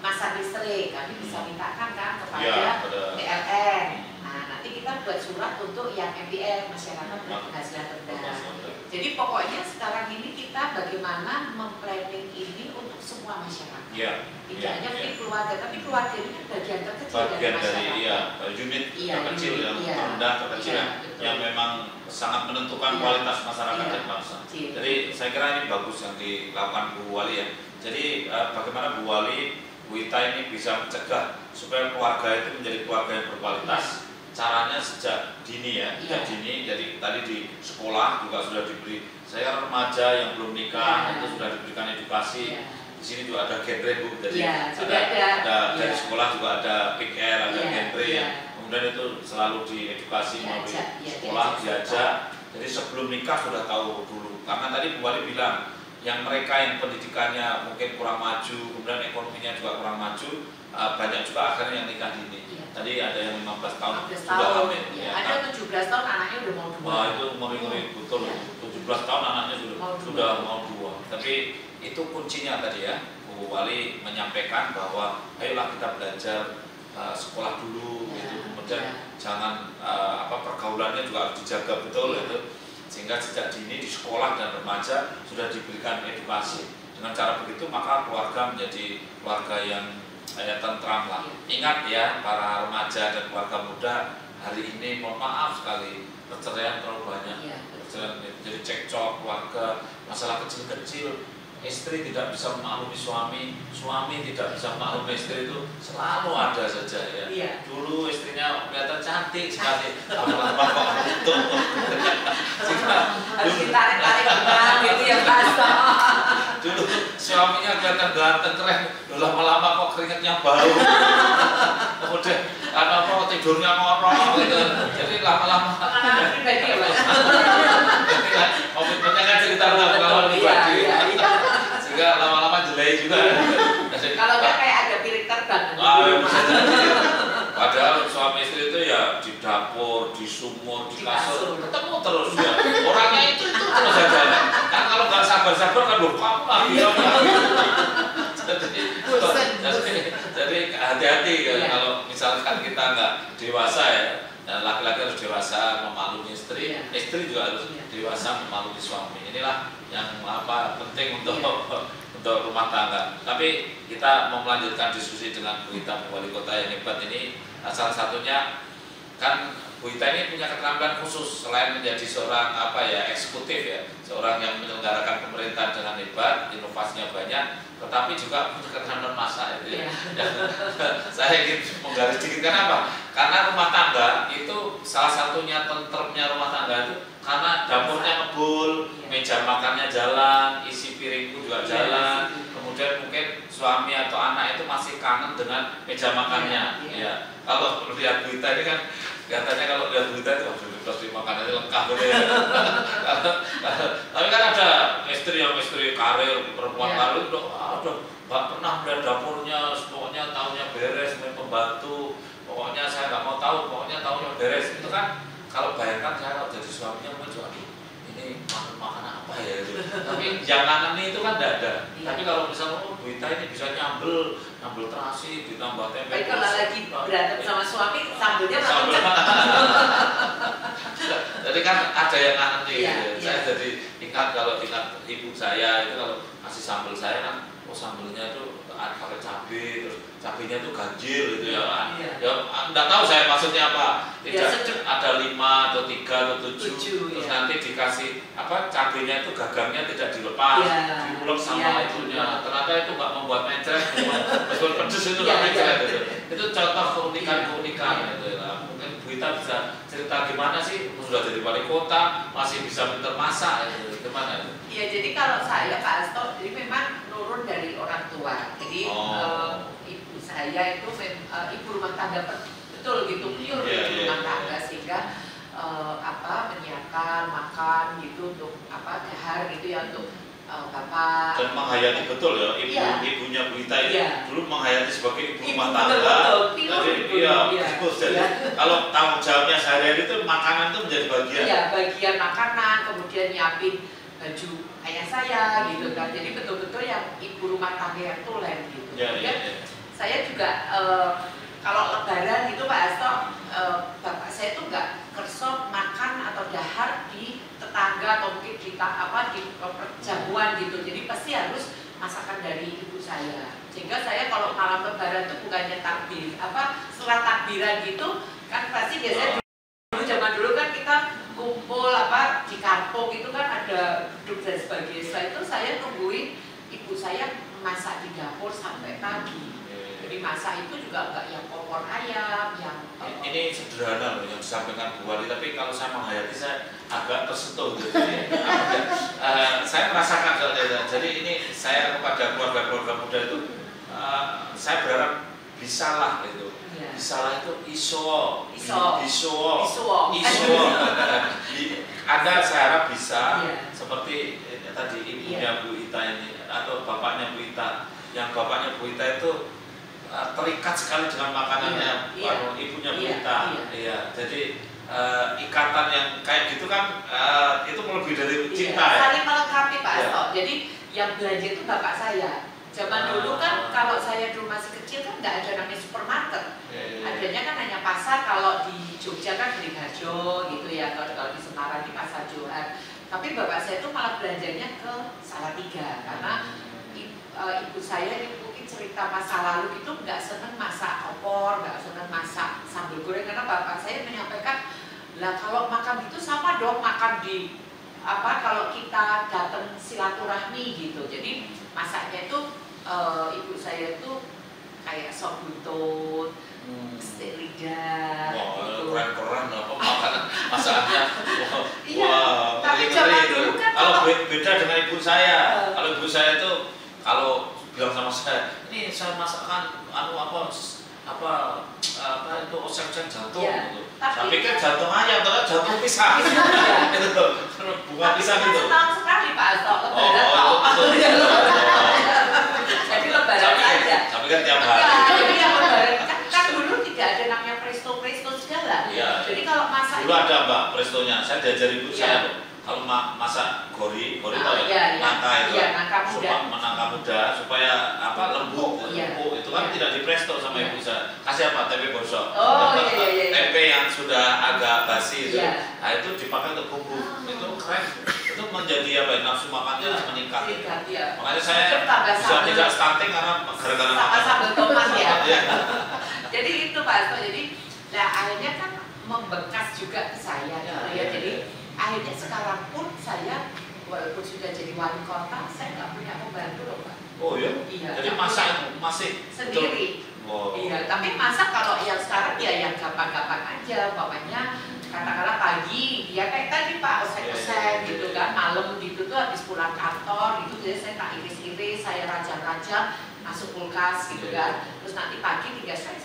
masa listrik kami bisa mintakan kan kepada PLN. Nah nanti kita buat surat untuk yang MPL masyarakat berpenghasilan rendah. Jadi pokoknya sekarang ini kita bagaimana memplanning ini untuk semua masyarakat. Tidak hanya mungkin keluarga, tapi keluarga ini kan bagian terkecil dari masyarakat. Unit terkecil yang rendah terkecil yang memang sangat menentukan kualitas masyarakat dan bangsa. Jadi saya kira ini bagus yang dilakukan Bu Wali ya. Jadi bagaimana Bu Wali, Bu Ita ini bisa mencegah supaya keluarga itu menjadi keluarga yang berkualitas, caranya sejak dini ya, sejak dini. Jadi tadi di sekolah juga sudah diberi. Saya remaja yang belum nikah itu sudah diberikan edukasi. Di sini juga ada genre Bu, jadi ada dari sekolah juga ada PR, ada genre yang kemudian itu selalu diedukasi melalui sekolah diajak. Jadi sebelum nikah sudah tahu dulu. Karena tadi Bu Wali bilang yang mereka yang pendidikannya mungkin kurang maju, kemudian ekonominya juga kurang maju, banyak juga akhirnya yang nikah dini. Tadi ada yang 15 tahun sudah hamil. Ada 17 tahun anaknya udah mau 2. Wah itu ngeri-ngeri betul. 17 tahun anaknya sudah mau 2. Tapi itu kuncinya tadi ya, Bu Wali menyampaikan bahwa ayolah kita belajar sekolah dulu, gitu. Kemudian jangan pergaulannya juga harus dijaga betul itu. Sehingga sejak dini di sekolah dan remaja sudah diberikan edukasi. Dengan cara begitu maka keluarga menjadi keluarga yang tentram lah. Ingat ya para remaja dan keluarga muda, hari ini mohon maaf sekali perceraian terlalu banyak. Perceraian jadi cekcok keluarga, masalah kecil-kecil. Istri tidak bisa memaklumi suami, suami tidak bisa memaklumi istri, itu selalu ada saja ya. Dulu istrinya kelihatan cantik sekali, lama-lama kok runtuh. Harus ditarik-tarik benang gitu ya Pak. Dulu suaminya kelihatan ganteng keren, lama-lama kok keringetnya bau. Kemudian karena kok tidurnya ngorok gitu. Jadi lama-lama. Pengalaman pribadi ya Pak. Komitmennya kan cerita pengalaman pribadi. Sehingga lama-lama jelek juga. Kalau nggak kayak ada piring terbang. Padahal suami istri itu ya di dapur, di sumur, di kasur, ketemu terus ya. Orangnya itu terus saja. Kan kalau nggak sabar-sabar kan kamu lagi. Jadi hati-hati kalau misalkan kita nggak dewasa ya. Dan laki-laki harus dewasa memaklumi istri, istri juga harus dewasa memaklumi suami. Inilah yang penting untuk rumah tangga. Tapi kita mau melanjutkan diskusi dengan Bu Ita, wali kota yang hebat ini. Salah satunya kan Bu Ita ini punya keterampilan khusus selain menjadi seorang eksekutif ya, seorang yang menyelenggarakan pemerintahan dengan hebat, inovasinya banyak, tetapi juga punya keterampilan masak itu ya. Saya ingin menggaris sedikit kenapa? Karena rumah tangga itu salah satunya tentremnya rumah tangga itu karena dapurnya ngebul, meja makannya jalan, isi piringku juga jalan, kemudian mungkin suami atau anak itu masih kangen dengan meja makannya. Ya. Kalau lihat Bu Ita ini kan katanya kalau lihat Bu Ita itu pasti makanannya lengkap gitu ya. Tapi kan ada istri karir, perempuan karir udah nggak pernah melihat dapurnya, pokoknya tahunya beres, pembantu, pokoknya saya nggak mau tahu, pokoknya tahunya beres. Itu kan kalau bayangkan saya kalau jadi suaminya mungkin aduh ini makan apa ya itu. Tapi yang kangen itu kan tidak ada. Tapi kalau misalnya Bu Ita ini bisa nyambel terasi, ditambah tempe. Tapi kalau lagi berantem sama suami, sambelnya sambel. Jadi kan ada yang kangen nih. Saya jadi ingat ibu saya itu kalau kasih sambel saya kan, sambelnya itu pakai cabai, terus cabainya itu ganjil gitu ya kan. Ya enggak tahu saya maksudnya apa. Tidak ada 5 atau 3 atau 7. Terus nanti dikasih cabainya itu gagangnya tidak dilepas, diulek sama itunya. Ternyata itu enggak membuat mencret, meskipun pedes itu enggak mencret gitu. Itu contoh keunikan gitu ya. Mungkin Bu Ita bisa cerita gimana sih sudah jadi wali kota masih bisa pintar masak gitu. Gimana itu? Ya jadi kalau saya Pak Hasto, jadi memang nurun dari orang tua. Jadi ibu saya itu ibu rumah tangga betul gitu, pure ibu rumah tangga sehingga menyiapkan makan gitu untuk dahar gitu ya untuk bapak. Dan menghayati betul ya ibunya Bu Ita itu dulu menghayati sebagai ibu rumah tangga. Jadi kalau tanggung jawabnya sehari-hari itu makanan itu menjadi bagian. Iya, bagian makanan, kemudian nyiapin baju ayah saya gitu kan. Jadi betul-betul yang ibu rumah tangga yang tulen gitu. Saya juga kalau lebaran gitu Pak Hasto, bapak saya tuh nggak kerso makan atau dahar di tetangga atau mungkin di perjamuan gitu. Jadi pasti harus masakan dari ibu saya. Sehingga saya kalau malam lebaran tuh bukannya takbir, setelah takbiran gitu kan pasti biasanya zaman dulu kan kita kumpul di kampung itu kan ada duduk dan sebagainya. Setelah itu saya tungguin ibu saya masak di dapur sampai pagi. Jadi masak itu juga enggak yang opor ayam, yang Ini sederhana loh yang disampaikan Bu Wali, tapi kalau saya menghayati saya agak tersentuh gitu. Jadi, saya merasakan soalnya. Jadi ini saya kepada keluarga-keluarga muda itu, saya berharap bisalah itu. Bisalah itu iso. Anda saya harap bisa seperti tadi ibunya Bu Ita ini atau bapaknya Bu Ita. Yang bapaknya Bu Ita itu terikat sekali dengan makanannya ibunya Bu Ita. Jadi ikatan yang kayak gitu kan itu lebih dari cinta ya. Saling melengkapi Pak Asto. Jadi yang belanja itu bapak saya. Zaman dulu kan kalau saya dulu masih kecil kan nggak ada namanya supermarket. Adanya kan hanya pasar, kalau di Jogja kan Beringharjo gitu ya, kalau di Semarang di Pasar Johar. Tapi bapak saya itu malah belanjanya ke Salatiga karena ibu saya ini mungkin cerita masa lalu itu nggak seneng masak opor, nggak seneng masak sambal goreng karena bapak saya menyampaikan lah kalau makan gitu sama dong makan di kalau kita datang silaturahmi gitu. Jadi masaknya itu ibu saya itu kayak sop buntut, steak lidah, gitu. Keren-keren apa makanan masakannya. Wah, tapi zaman dulu kan kalau beda dengan ibu saya. Kalau ibu saya itu kalau bilang sama saya, ini saya masakkan itu oseng-oseng jantung gitu. Saya pikir jantung ayam, ternyata jantung pisang. Itu bunga pisang itu. Setahun sekali Pak Asto, lebaran. Jadi lebaran saja. Tapi kan tiap hari. Jadi yang lebaran kan dulu tidak ada namanya presto segala. Jadi kalau masak dulu ada Mbak prestonya. Saya diajari ibu saya loh. Kalau masak gori nangka itu, nangka muda supaya lembut, itu kan tidak di presto sama ibu saya. Kasih apa? Tempe gosok. Tempe yang sudah agak basi itu, nah itu dipakai untuk bumbu. Itu keren. Itu menjadi nafsu makannya meningkat. Makanya saya bisa tidak stunting karena gara-gara makan. Sambal tomat ya. Jadi itu Pak Asto. Jadi, akhirnya kan membekas juga ke saya. Jadi akhirnya sekarang pun saya walaupun sudah jadi wali kota, saya nggak punya pembantu loh Pak. Oh iya? Jadi masak itu masih sendiri. Iya, tapi masak kalau yang sekarang ya yang gampang-gampang aja, umpamanya katakanlah pagi, ya kayak tadi Pak, oseng-oseng gitu kan, malam gitu tuh habis pulang kantor gitu, jadi saya tak iris-iris, saya rajang-rajang, masuk kulkas gitu kan, terus nanti pagi tinggal saya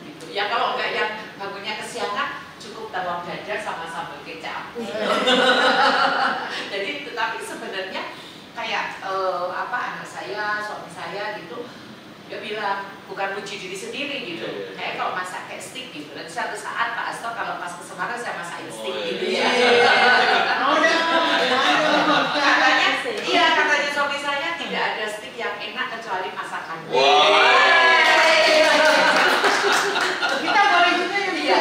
gitu. Ya kalau enggak yang bangunnya kesiangan, cukup telur dadar sama sambal kecap. Jadi itu, tapi sebenarnya kayak anak saya, suami saya gitu, dia bilang bukan puji diri sendiri gitu. Kayak kalau masak kayak steak gitu. Dan suatu saat Pak Asto kalau pas ke Semarang saya masakin steak gitu ya. Katanya suami saya tidak ada steak yang enak kecuali masakan. Kita boleh juga ya.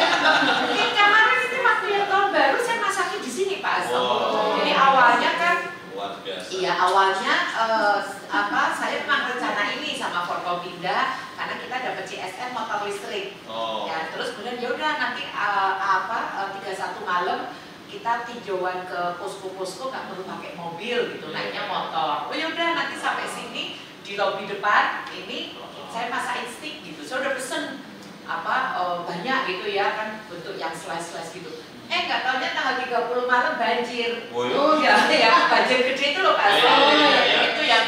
Kemarin itu waktu yang tahun baru saya masakin di sini Pak Asto. Jadi awalnya kan awalnya saya memang rencana ini sama Forkopimda karena kita dapat CSN motor listrik. Ya, terus kemudian ya udah nanti 31 malam kita tinjauan ke posko-posko nggak perlu pakai mobil gitu, naiknya motor. Oh ya udah nanti sampai sini di lobi depan ini saya masakin steak gitu. Saya udah pesen banyak gitu ya kan bentuk yang slice gitu. Nggak taunya tanggal 30 malam banjir. Ya, banjir gede itu loh Pak Asto. Itu yang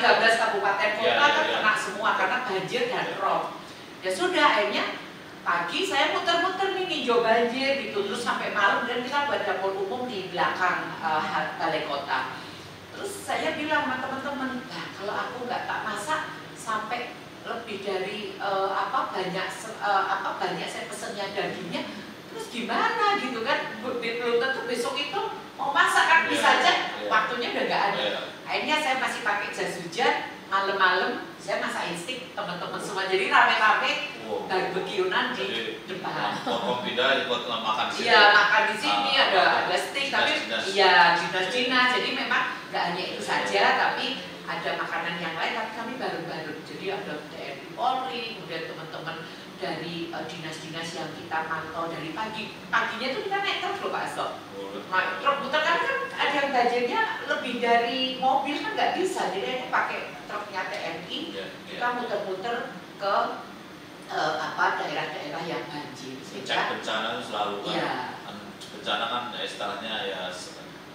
13 kabupaten kota kan kena semua karena banjir dan rob. Ya sudah akhirnya pagi saya muter-muter nih ninjau banjir gitu terus sampai malam dan kita buat dapur umum di belakang balai kota. Terus saya bilang sama teman-teman, kalau aku nggak tak masak sampai lebih dari banyak saya pesennya dagingnya. Terus gimana gitu kan, belum tentu besok itu mau masak kan bisa aja waktunya udah nggak ada. Akhirnya saya masih pakai jas hujan, malam-malam saya masakin steak teman-teman semua, jadi rame-rame barbekyunan di depan. Pindah buat makan di sini. Iya makan di sini ada steak tapi dinas-dinas, jadi memang nggak hanya itu saja tapi ada makanan yang lain tapi kami bareng-bareng. Jadi ada TNI Polri, kemudian teman-teman dari dinas-dinas yang kita mantau dari paginya tuh kita naik truk loh Pak Asto. Naik truk muter kan ada yang budgetnya lebih dari mobil kan nggak bisa, jadi ini pakai truknya TNI kita muter-muter ke daerah-daerah yang banjir. Cek bencana itu selalu kan, Iya. bencana kan istilahnya ya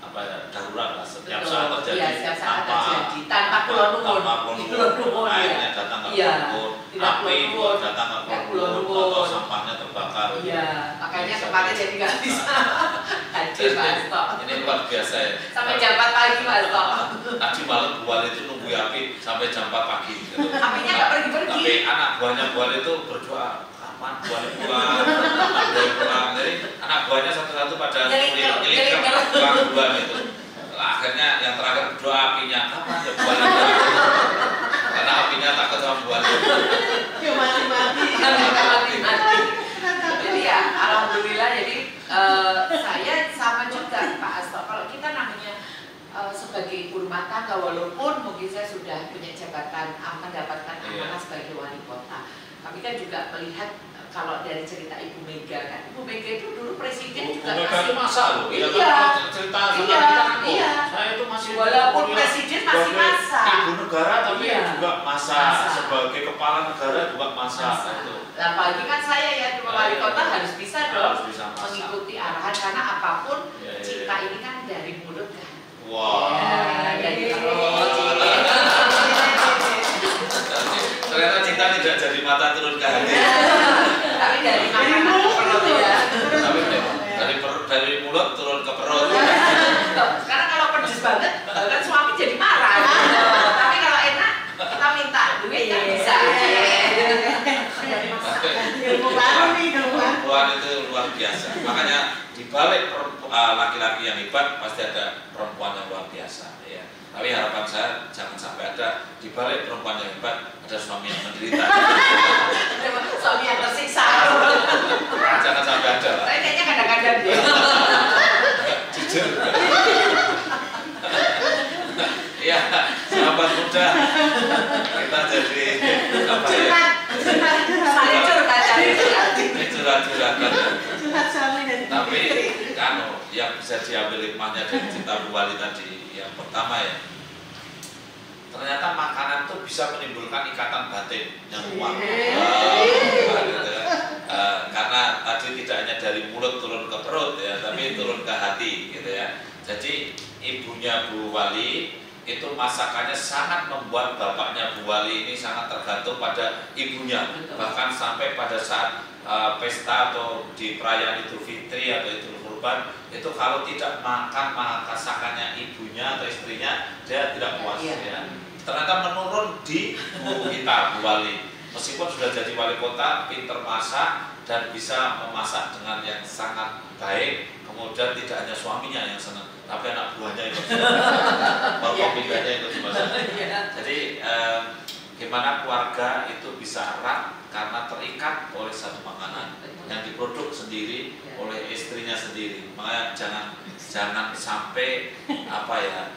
apa ya, darurat lah, setiap Betul. saat terjadi, Iya, setiap saat terjadi. Tanpa kulon nuwun, airnya datang ke iya. kulon, Tidak api kulon juga nuwun. datang ke Tidak kulon, kulon nuwun. atau sampahnya terbakar. Iya, makanya Bisa. kemarin jadi nggak bisa hadir Pak Hasto. Ini luar biasa ya. Sampai jam 4 pagi Pak Hasto. Tadi malam Bu Wali itu nunggu api sampai jam 4 pagi. Gitu. Apinya nggak pergi-pergi. Tapi anak buahnya Bu Wali itu berdoa, kapan Bu Wali pulang, kapan Bu Wali pulang. Jadi anak buahnya satu-satu pada nyeling pulang duluan itu. Akhirnya yang terakhir berdoa apinya, kapan ya Bu Wali pulang. Karena apinya takut sama Bu Wali. Ya mati-mati. Jadi ya alhamdulillah, jadi saya sama juga Pak Hasto. Kalau kita namanya sebagai ibu rumah tangga, walaupun mungkin saya sudah punya jabatan mendapatkan amanah sebagai wali kota, tapi kan juga melihat kalau dari cerita Ibu Mega kan, Ibu Mega itu dulu presiden juga Bu Mega itu masa loh, iya, cerita sama kita kan, iya. saya itu masih Walaupun presiden masih masa, ibu negara tapi iya. juga masa sebagai kepala negara juga masa. Itu. Nah, apalagi kan saya ya di wali kota harus bisa dong harus bisa mengikuti arahan, karena apapun ya, cinta ini kan dari mulut kan. Wah. Ya, dari Ternyata cinta tidak dari mata turun ke hati. tapi dari makanan ke perut ya. Tapi dari mulut turun ke perut. Karena kalau pedes banget, kan suami jadi marah. Tapi kalau enak, kita minta duit kan bisa. Ilmu baru nih, Perempuan itu luar biasa. Makanya di balik laki-laki yang hebat pasti ada perempuan yang luar biasa. Ya. Tapi harapan saya jangan sampai ada di balik perempuan yang hebat ada suami yang menderita. Suami yang tersiksa. Jangan sampai ada. Saya kayaknya kadang-kadang dia. Jujur. Iya, sahabat muda kita jadi apa ya? Saling curhat, cari curhat. Ini curhat-curhatan. curhat suami dan Tapi istri. kan yang bisa diambil hikmahnya dari cinta Bu Wali tadi, yang pertama ya, ternyata makanan tuh bisa menimbulkan ikatan batin yang kuat. Karena tadi tidak hanya dari mulut turun ke perut ya, tapi turun ke hati gitu ya. Jadi ibunya Bu Wali itu masakannya sangat membuat bapaknya Bu Wali ini sangat tergantung pada ibunya. Bahkan sampai pada saat pesta atau di perayaan Idul Fitri atau Idul Kurban itu kalau tidak makan masakannya ibunya atau istrinya dia tidak puas ya. Ternyata menurun di Bu kita Bu Wali. Meskipun sudah jadi wali kota, pinter masak dan bisa memasak dengan yang sangat baik. Kemudian tidak hanya suaminya yang senang, tapi anak buahnya ikut senang, bapak pindahnya ikut masak. Jadi gimana keluarga itu bisa erat karena terikat oleh satu makanan yang diproduk sendiri oleh istrinya sendiri. Makanya jangan sampai apa ya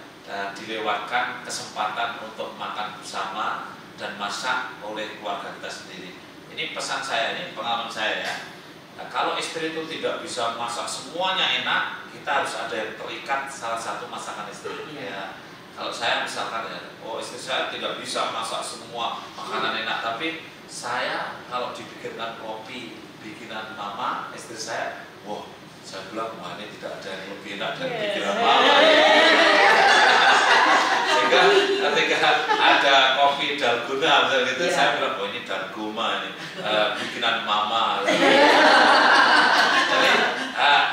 dilewatkan kesempatan untuk makan bersama dan masak oleh keluarga kita sendiri. Ini pesan saya, ini pengalaman saya ya. Nah, kalau istri itu tidak bisa masak semuanya enak, kita harus ada yang terikat salah satu masakan istri. Ya. Kalau saya misalkan ya, istri saya tidak bisa masak semua makanan enak, tapi saya kalau dibikinkan kopi bikinan mama, istri saya, saya bilang wah ini tidak ada yang lebih enak dari bikinan mama. Sehingga ketika ada kopi dalgona misalnya gitu, saya bilang ini dalgoma ini bikinan mama. Jadi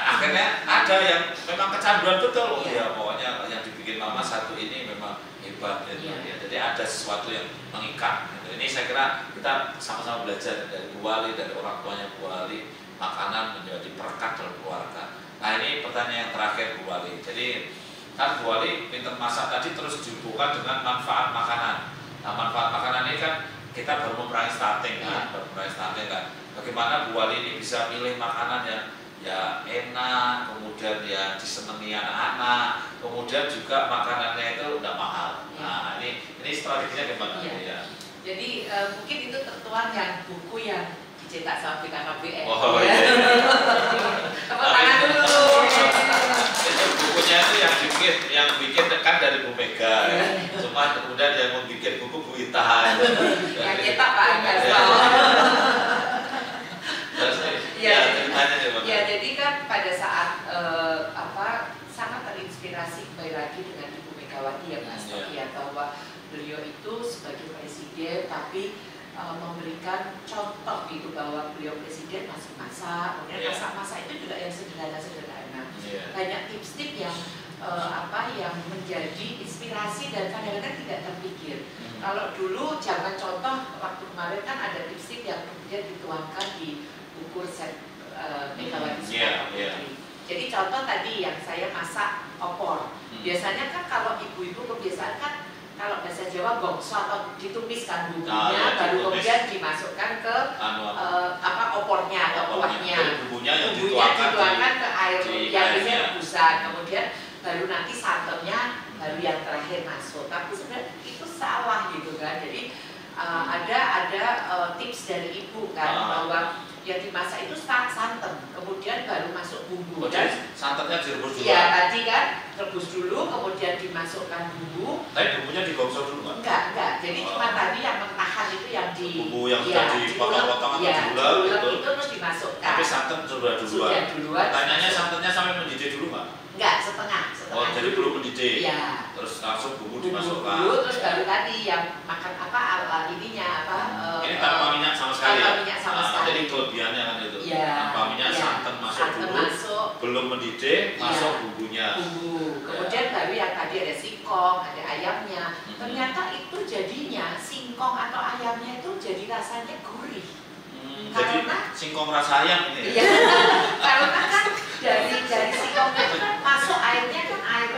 akhirnya ada yang memang kecanduan betul. Ya pokoknya yang dibikin mama satu ini memang hebat gitu. Ya. Jadi ada sesuatu yang mengikat. Gitu. Ini saya kira kita sama-sama belajar dari Bu Wali, dari orang tuanya Bu Wali, makanan menjadi perekat dalam keluarga. Nah ini pertanyaan yang terakhir Bu Wali. Jadi kan Bu Wali pinter masak tadi terus dihubungkan dengan manfaat makanan. Nah manfaat makanan ini kan kita baru memerangi stunting kan, bagaimana Bu Wali ini bisa milih makanan yang ya enak, kemudian ya disenangi anak-anak, kemudian juga makanannya itu tidak mahal. Nah ini strateginya gimana? Ya. Jadi mungkin itu tertuang yang buku yang dicetak sama BKKBN. Oh iya. Tepuk tangan dulu. Itu bukunya itu yang bikin kan dari Bu Mega. Cuma kemudian yang membuat buku Bu Ita. Yang cetak Pak Hasto. presiden, tapi memberikan contoh gitu bahwa beliau presiden masih masak, kemudian masak-masak itu juga yang sederhana-sederhana. Banyak tips-tips yang yang menjadi inspirasi dan kadang-kadang tidak terpikir. Kalau dulu zaman contoh waktu kemarin kan ada tips-tips yang kemudian dituangkan di buku resep Megawati Soekarno Putri. Jadi contoh tadi yang saya masak opor. Biasanya kan kalau ibu-ibu kebiasaan kan kalau bahasa Jawa gongso atau ditumiskan bumbunya, baru kemudian dimasukkan ke opornya atau kuahnya. Bumbunya yang dituangkan ke air yang rebusan, kemudian baru nanti santannya baru yang terakhir masuk. Tapi sebenarnya itu salah gitu kan. Jadi ada tips dari ibu kan bahwa yang dimasak itu santan, kemudian baru masuk bumbu. Dan santannya direbus dulu. Iya, tadi kan rebus dulu, kemudian dimasukkan bumbu. Tapi bumbunya digosok dulu kan? Enggak. Jadi cuma tadi yang mentahan itu yang bumbu yang sudah dipotong-potong atau diulek gitu. Itu terus dimasukkan. Tapi santan sudah duluan. Tanyanya santannya sampai mendidih dulu nggak? Enggak, setengah. Oh, jadi belum mendidih. Iya. Terus langsung bumbu dimasukkan. Bumbu, terus baru tadi yang makan ini tanpa minyak sama sekali. Tanpa minyak sama sekali. Jadi kelebihannya kan itu. Iya. Tanpa minyak santan masuk dulu. Belum mendidih, masuk bumbunya. Bumbu. Kemudian baru yang tadi ada singkong, ada ayamnya. Ternyata itu jadinya singkong atau ayamnya itu jadi rasanya gurih. Jadi singkong rasa ayam ini ya? Iya, karena kan dari singkongnya itu kan masuk airnya kan air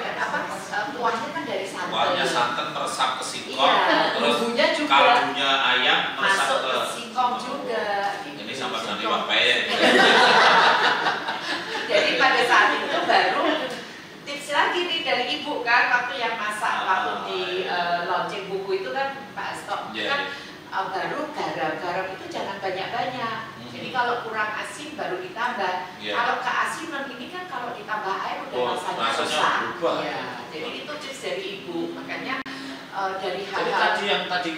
kuahnya kan dari santan. Kuahnya santan meresap ke singkong, iya, terus bumbunya juga kaldunya ayam masuk meresap ke singkong juga. Ini sama dengan iwak peyek. Jadi pada saat itu baru tips lagi nih dari ibu kan waktu yang masak waktu di launching buku itu kan Pak Asto kan baru garam itu jangan banyak-banyak. Jadi kalau kurang asin baru ditambah. Kalau keasinan ini kan kalau ditambah air udah rasanya rusak. Ya, jadi itu tips dari ibu. Makanya dari hal-hal. Jadi tadi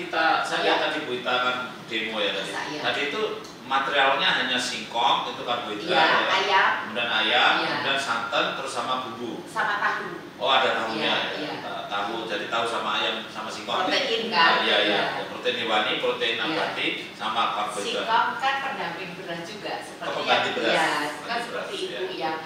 saya lihat tadi Bu Ita kan demo ya tadi. Tadi itu materialnya hanya singkong itu karbohidrat, ayam, kemudian ayam, kemudian santan, terus sama bumbu. Sama tahu. Oh ada tahunya, tahu. Jadi tahu sama ayam sama singkong. Protein kan? Iya. Protein hewani, protein nabati, sama karbohidrat. Singkong kan pendamping beras juga, seperti kan seperti ibu yang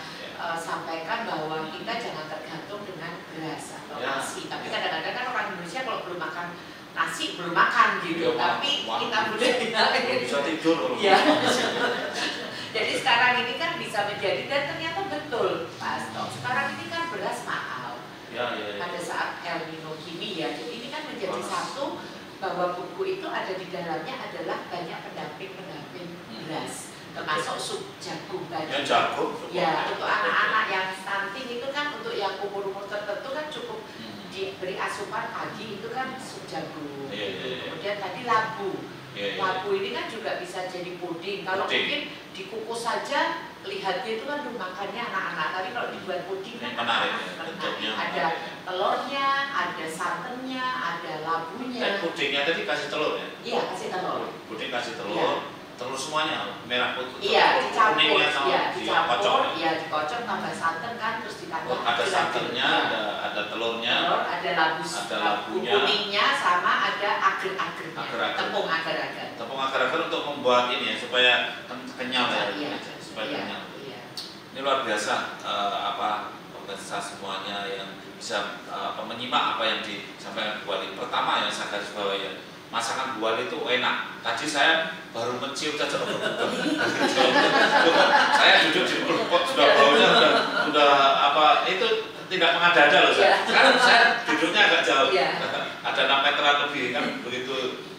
sampaikan bahwa kita jangan tergantung dengan beras atau nasi. Tapi kadang-kadang kan orang Indonesia kalau belum makan nasi belum makan gitu. Tapi kita boleh bisa tidur. Iya. Jadi sekarang ini kan bisa menjadi dan ternyata betul Pak Asto. Sekarang ini kan beras mahal. Pada saat El Nino gini ya. Jadi ini kan menjadi satu bahwa buku itu ada di dalamnya adalah banyak pendamping beras, termasuk sup jagung tadi. Ya, untuk anak-anak yang stunting itu kan untuk yang umur-umur tertentu kan cukup diberi asupan pagi itu kan sup jagung. Kemudian tadi labu. Labu ini kan juga bisa jadi puding. Kalau mungkin dikukus saja lihatnya itu kan makannya anak-anak. Tapi kalau dibuat puding kan menarik. Ada telurnya, ada santannya, ada labunya. Dan pudingnya tadi kasih telur ya? Iya, kasih telur. Puding kasih telur. Telur semuanya merah putih. Iya, dicampur. Dikocok. Iya, dikocok tambah santan kan terus ditambah. Ada santannya, ada telurnya. Ada labunya. Kuningnya sama ada agar-agarnya. Tepung agar-agar. Tepung agar-agar untuk membuat ini ya supaya kenyal ya. Supaya kenyal. Ini luar biasa pemirsa semuanya yang bisa menyimak apa yang disampaikan Bu Ali. Pertama yang saya garis bawahi ya, masakan Bu Ali itu enak. Tadi saya baru mencium saja saya duduk di pot sudah baunya sudah itu tidak mengada-ada loh saya. Sekarang saya duduknya agak jauh. Ada 6 meteran lebih kan begitu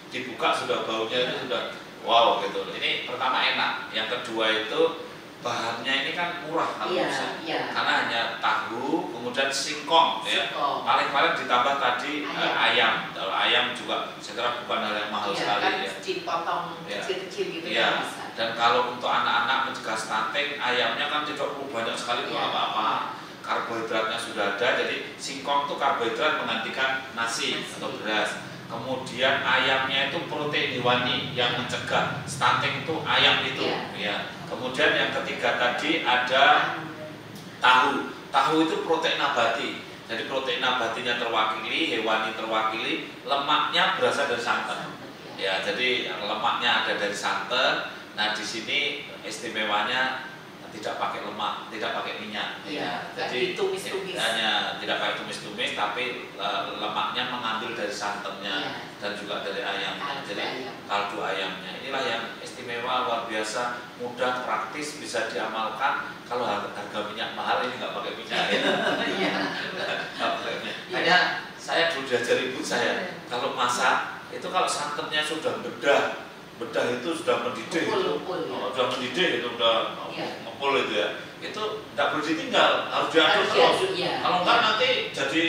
dibuka sudah baunya itu sudah wow gitu. Ini pertama enak. Yang kedua itu bahannya ini kan murah kalau bisa. Karena hanya tahu, kemudian singkong ya. Paling-paling ditambah tadi ayam. Kalau ayam juga saya kira bukan hal yang mahal sekali kan ya. Dipotong kecil-kecil gitu ya. Bisa. Dan kalau untuk anak-anak mencegah stunting, ayamnya kan tidak perlu banyak sekali untuk apa-apa. Karbohidratnya sudah ada, jadi singkong itu karbohidrat menggantikan nasi atau beras. Kemudian ayamnya itu protein hewani yang mencegah stunting itu ayam itu. Ya. Kemudian yang ketiga tadi ada tahu. Tahu itu protein nabati. Jadi protein nabatinya terwakili, hewani terwakili, lemaknya berasal dari santan. Ya, jadi lemaknya ada dari santan. Nah, di sini istimewanya tidak pakai lemak, tidak pakai minyak. Iya, jadi tumis-tumis. hanya tidak pakai tumis-tumis, tapi lemaknya mengambil dari santannya dan juga dari ayamnya. Jadi kaldu ayamnya. Inilah yang istimewa, luar biasa, mudah, praktis, bisa diamalkan. Kalau harga minyak mahal ini nggak pakai minyak ya. Hanya saya dulu diajar ibu saya, kalau masak itu kalau santannya sudah bedah itu sudah mendidih, sudah mendidih itu udah ngepul itu ya, itu tidak boleh ditinggal, harus diaduk terus. Kalau enggak nanti jadi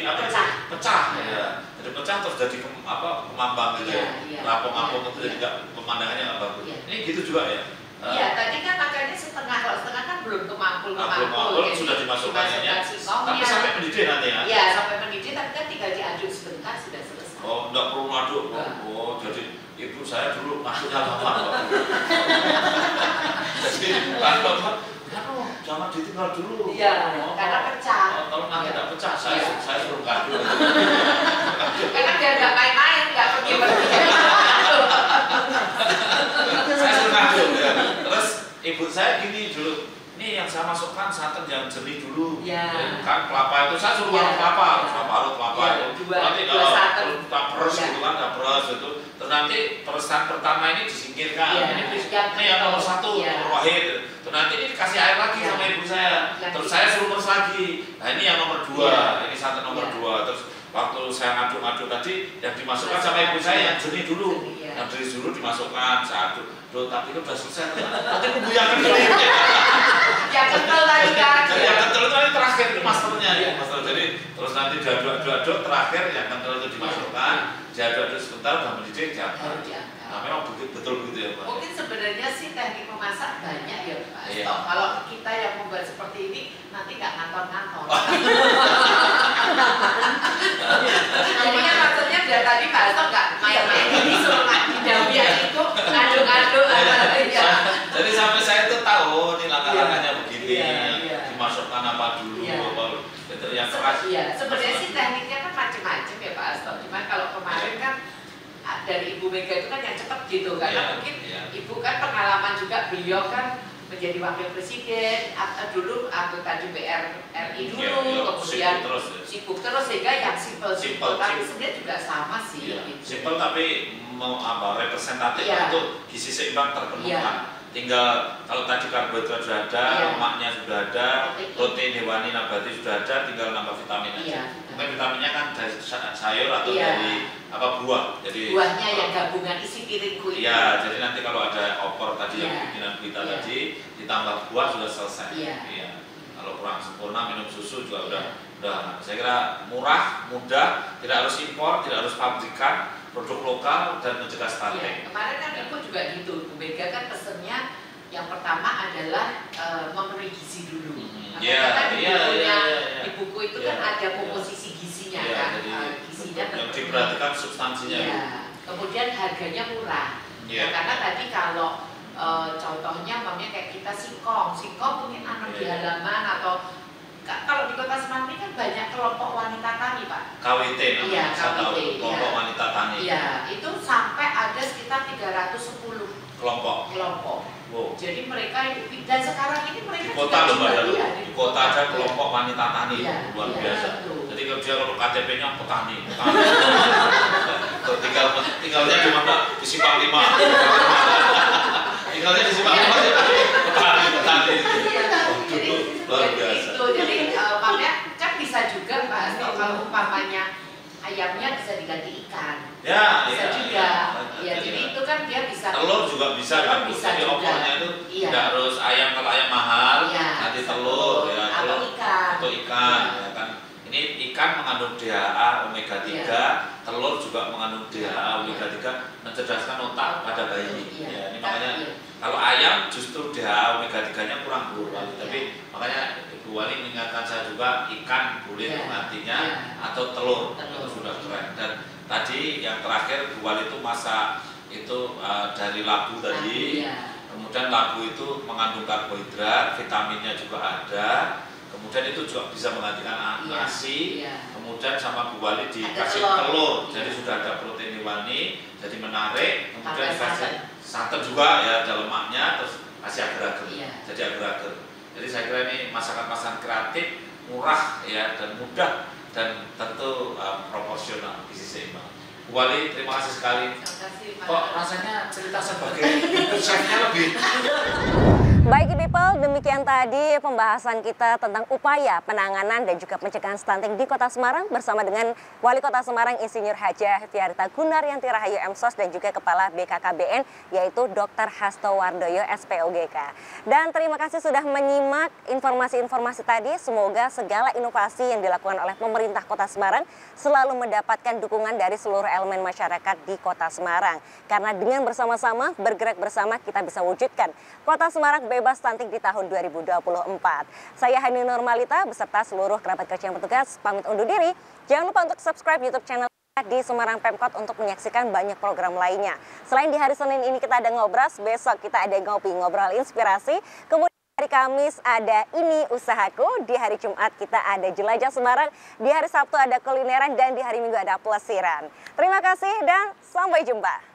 pecah ya. Jadi pecah terus jadi kemambang gitu ya, lapong-lapong itu jadi pemandangannya nggak bagus. Ini gitu juga ya. Iya, tadi kan makanya setengah, kalau setengah kan belum kemampul. Sudah dimasukkan ya. Tapi sampai mendidih nanti ya. Iya, sampai mendidih, tapi kan tinggal diaduk sebentar sudah selesai. Oh, enggak perlu aduk. Oh, jadi ibu saya dulu masuknya lama. Jadi jangan ditinggal dulu. Iya, karena pecah. Kalau nanti tidak pecah, saya suruh kado. Karena dia nggak main-main, nggak pergi-pergi. Saya suruh kado ya. Terus ibu saya gini dulu. Ini yang saya masukkan santan yang jernih dulu. Kan kelapa itu saya suruh parut kelapa, itu. Nanti kalau kita peres gitu kan, peres itu. Terus nanti peresan pertama ini disingkirkan. Ini yang nomor 1, nomor wahid. Terus nanti ini dikasih air lagi sama ibu saya. Terus saya suruh peres lagi. Nah ini yang nomor 2, ini santan nomor 2. Terus waktu saya ngaduk-ngaduk tadi, yang dimasukkan sama ibu saya yang jernih dulu. Yang jernih dulu dimasukkan, saya aduk. Tapi itu sudah selesai. Nanti nunggu yang kental. Yang kental tadi kan. Jadi yang kental itu terakhir masternya ya. Jadi terus nanti diaduk-aduk terakhir yang kental itu dimasukkan, diaduk-aduk sebentar udah mendidih diangkat. Nah, memang betul begitu ya Pak. Mungkin sebenarnya sih teknik memasak banyak ya Pak. Kalau kita yang membuat seperti ini nanti nggak ngantor-ngantor. Jadi kan maksudnya dari tadi Pak Hasto nggak main-main ini suruh didahului itu aduk-aduk. Jadi sampai saya tuh tahu nih langkah-langkahnya begini, dimasukkan apa dulu, yang keras. Sebenarnya sih tekniknya kan macam-macam ya Pak Hasto. Cuman kalau kemarin kan dari Ibu Mega itu kan yang cepat gitu, karena mungkin Ibu kan pengalaman juga, beliau kan menjadi wakil presiden, dulu anggota DPR RI dulu, kemudian sibuk terus sehingga yang simple, tapi sebenarnya juga sama sih. Simple tapi mau representatif untuk gizi seimbang terpenuhkan. Tinggal kalau tadi karbohidrat sudah ada, lemaknya sudah ada, protein hewani nabati sudah ada, tinggal nambah vitamin aja. Mungkin vitaminnya kan dari sayur atau dari buah. Jadi buahnya yang gabungan isi piringku itu. Iya, jadi nanti kalau ada opor tadi yang bikinan kita tadi ditambah buah sudah selesai. Iya. Kalau kurang sempurna minum susu juga udah. Saya kira murah, mudah, tidak harus impor, tidak harus pabrikan, produk lokal dan mencegah stunting. Kemarin kan Ibu juga gitu, Bu Mega kan pesennya yang pertama adalah memenuhi gizi dulu. Di buku itu kan ada komposisi gizinya kan, gizinya yang diperhatikan substansinya. Kemudian harganya murah. Karena tadi kalau contohnya kayak kita singkong mungkin nanam di halaman atau kalau di Kota Semarang ini kan banyak kelompok wanita tani Pak. KWT namanya. KWT. Kelompok wanita tani. Iya, itu sampai ada sekitar 310 kelompok. Wow. Jadi mereka dan sekarang ini mereka di kota loh Mbak. Di kota ada kelompok wanita tani luar biasa. Jadi kalau KTP-nya petani. Tinggalnya di mana? Di Simpang 5. Tinggalnya di Simpang 5 petani. Luar biasa. Jadi makanya kan bisa juga Pak, kalau umpamanya ayamnya bisa diganti ikan. Bisa juga. Jadi itu kan dia bisa. Telur juga bisa kan? Jadi opornya itu tidak harus ayam, kalau ayam mahal nanti telur atau ikan. Atau ikan ya kan. Ini ikan mengandung DHA omega 3, telur juga mengandung DHA omega 3 mencerdaskan otak pada bayi. Ini makanya kalau ayam justru DHA omega 3-nya kurang Bu Wali. Tapi makanya Ibu Wali mengingatkan saya juga ikan boleh penggantinya atau telur. Itu sudah keren. Dan tadi yang terakhir Bu Wali itu masak itu dari labu tadi. Kemudian labu itu mengandung karbohidrat, vitaminnya juga ada. Kemudian itu juga bisa menggantikan nasi. kemudian sama Bu Wali dikasih telur, jadi sudah ada protein hewani, jadi menarik, kemudian dikasih santan juga ya, ada lemaknya, terus kasih agar-agar, jadi agar-agar. Jadi saya kira ini masakan-masakan kreatif, murah ya, dan mudah, dan tentu proporsional, gizi seimbang. Bu Wali, terima kasih sekali. Terima kasih, Pak. Kok rasanya cerita sebagai chefnya lebih. Baik people, demikian tadi pembahasan kita tentang upaya penanganan dan juga pencegahan stunting di Kota Semarang bersama dengan Wali Kota Semarang Insinyur Hajah Fiarita Gunaryanti Rahayu MSOS dan juga Kepala BKKBN yaitu Dr. Hasto Wardoyo SPOGK. Dan terima kasih sudah menyimak informasi-informasi tadi. Semoga segala inovasi yang dilakukan oleh pemerintah Kota Semarang selalu mendapatkan dukungan dari seluruh elemen masyarakat di Kota Semarang. Karena dengan bersama-sama, bergerak bersama kita bisa wujudkan Kota Semarang bebas stunting di tahun 2024. Saya Hani Normalita beserta seluruh kerabat kerja yang bertugas pamit undur diri. Jangan lupa untuk subscribe YouTube channel di Semarang Pemkot untuk menyaksikan banyak program lainnya. Selain di hari Senin ini kita ada ngobras, besok kita ada ngopi ngobrol inspirasi. Kemudian hari Kamis ada Ini Usahaku, di hari Jumat kita ada Jelajah Semarang, di hari Sabtu ada kulineran, dan di hari Minggu ada pelesiran. Terima kasih dan sampai jumpa.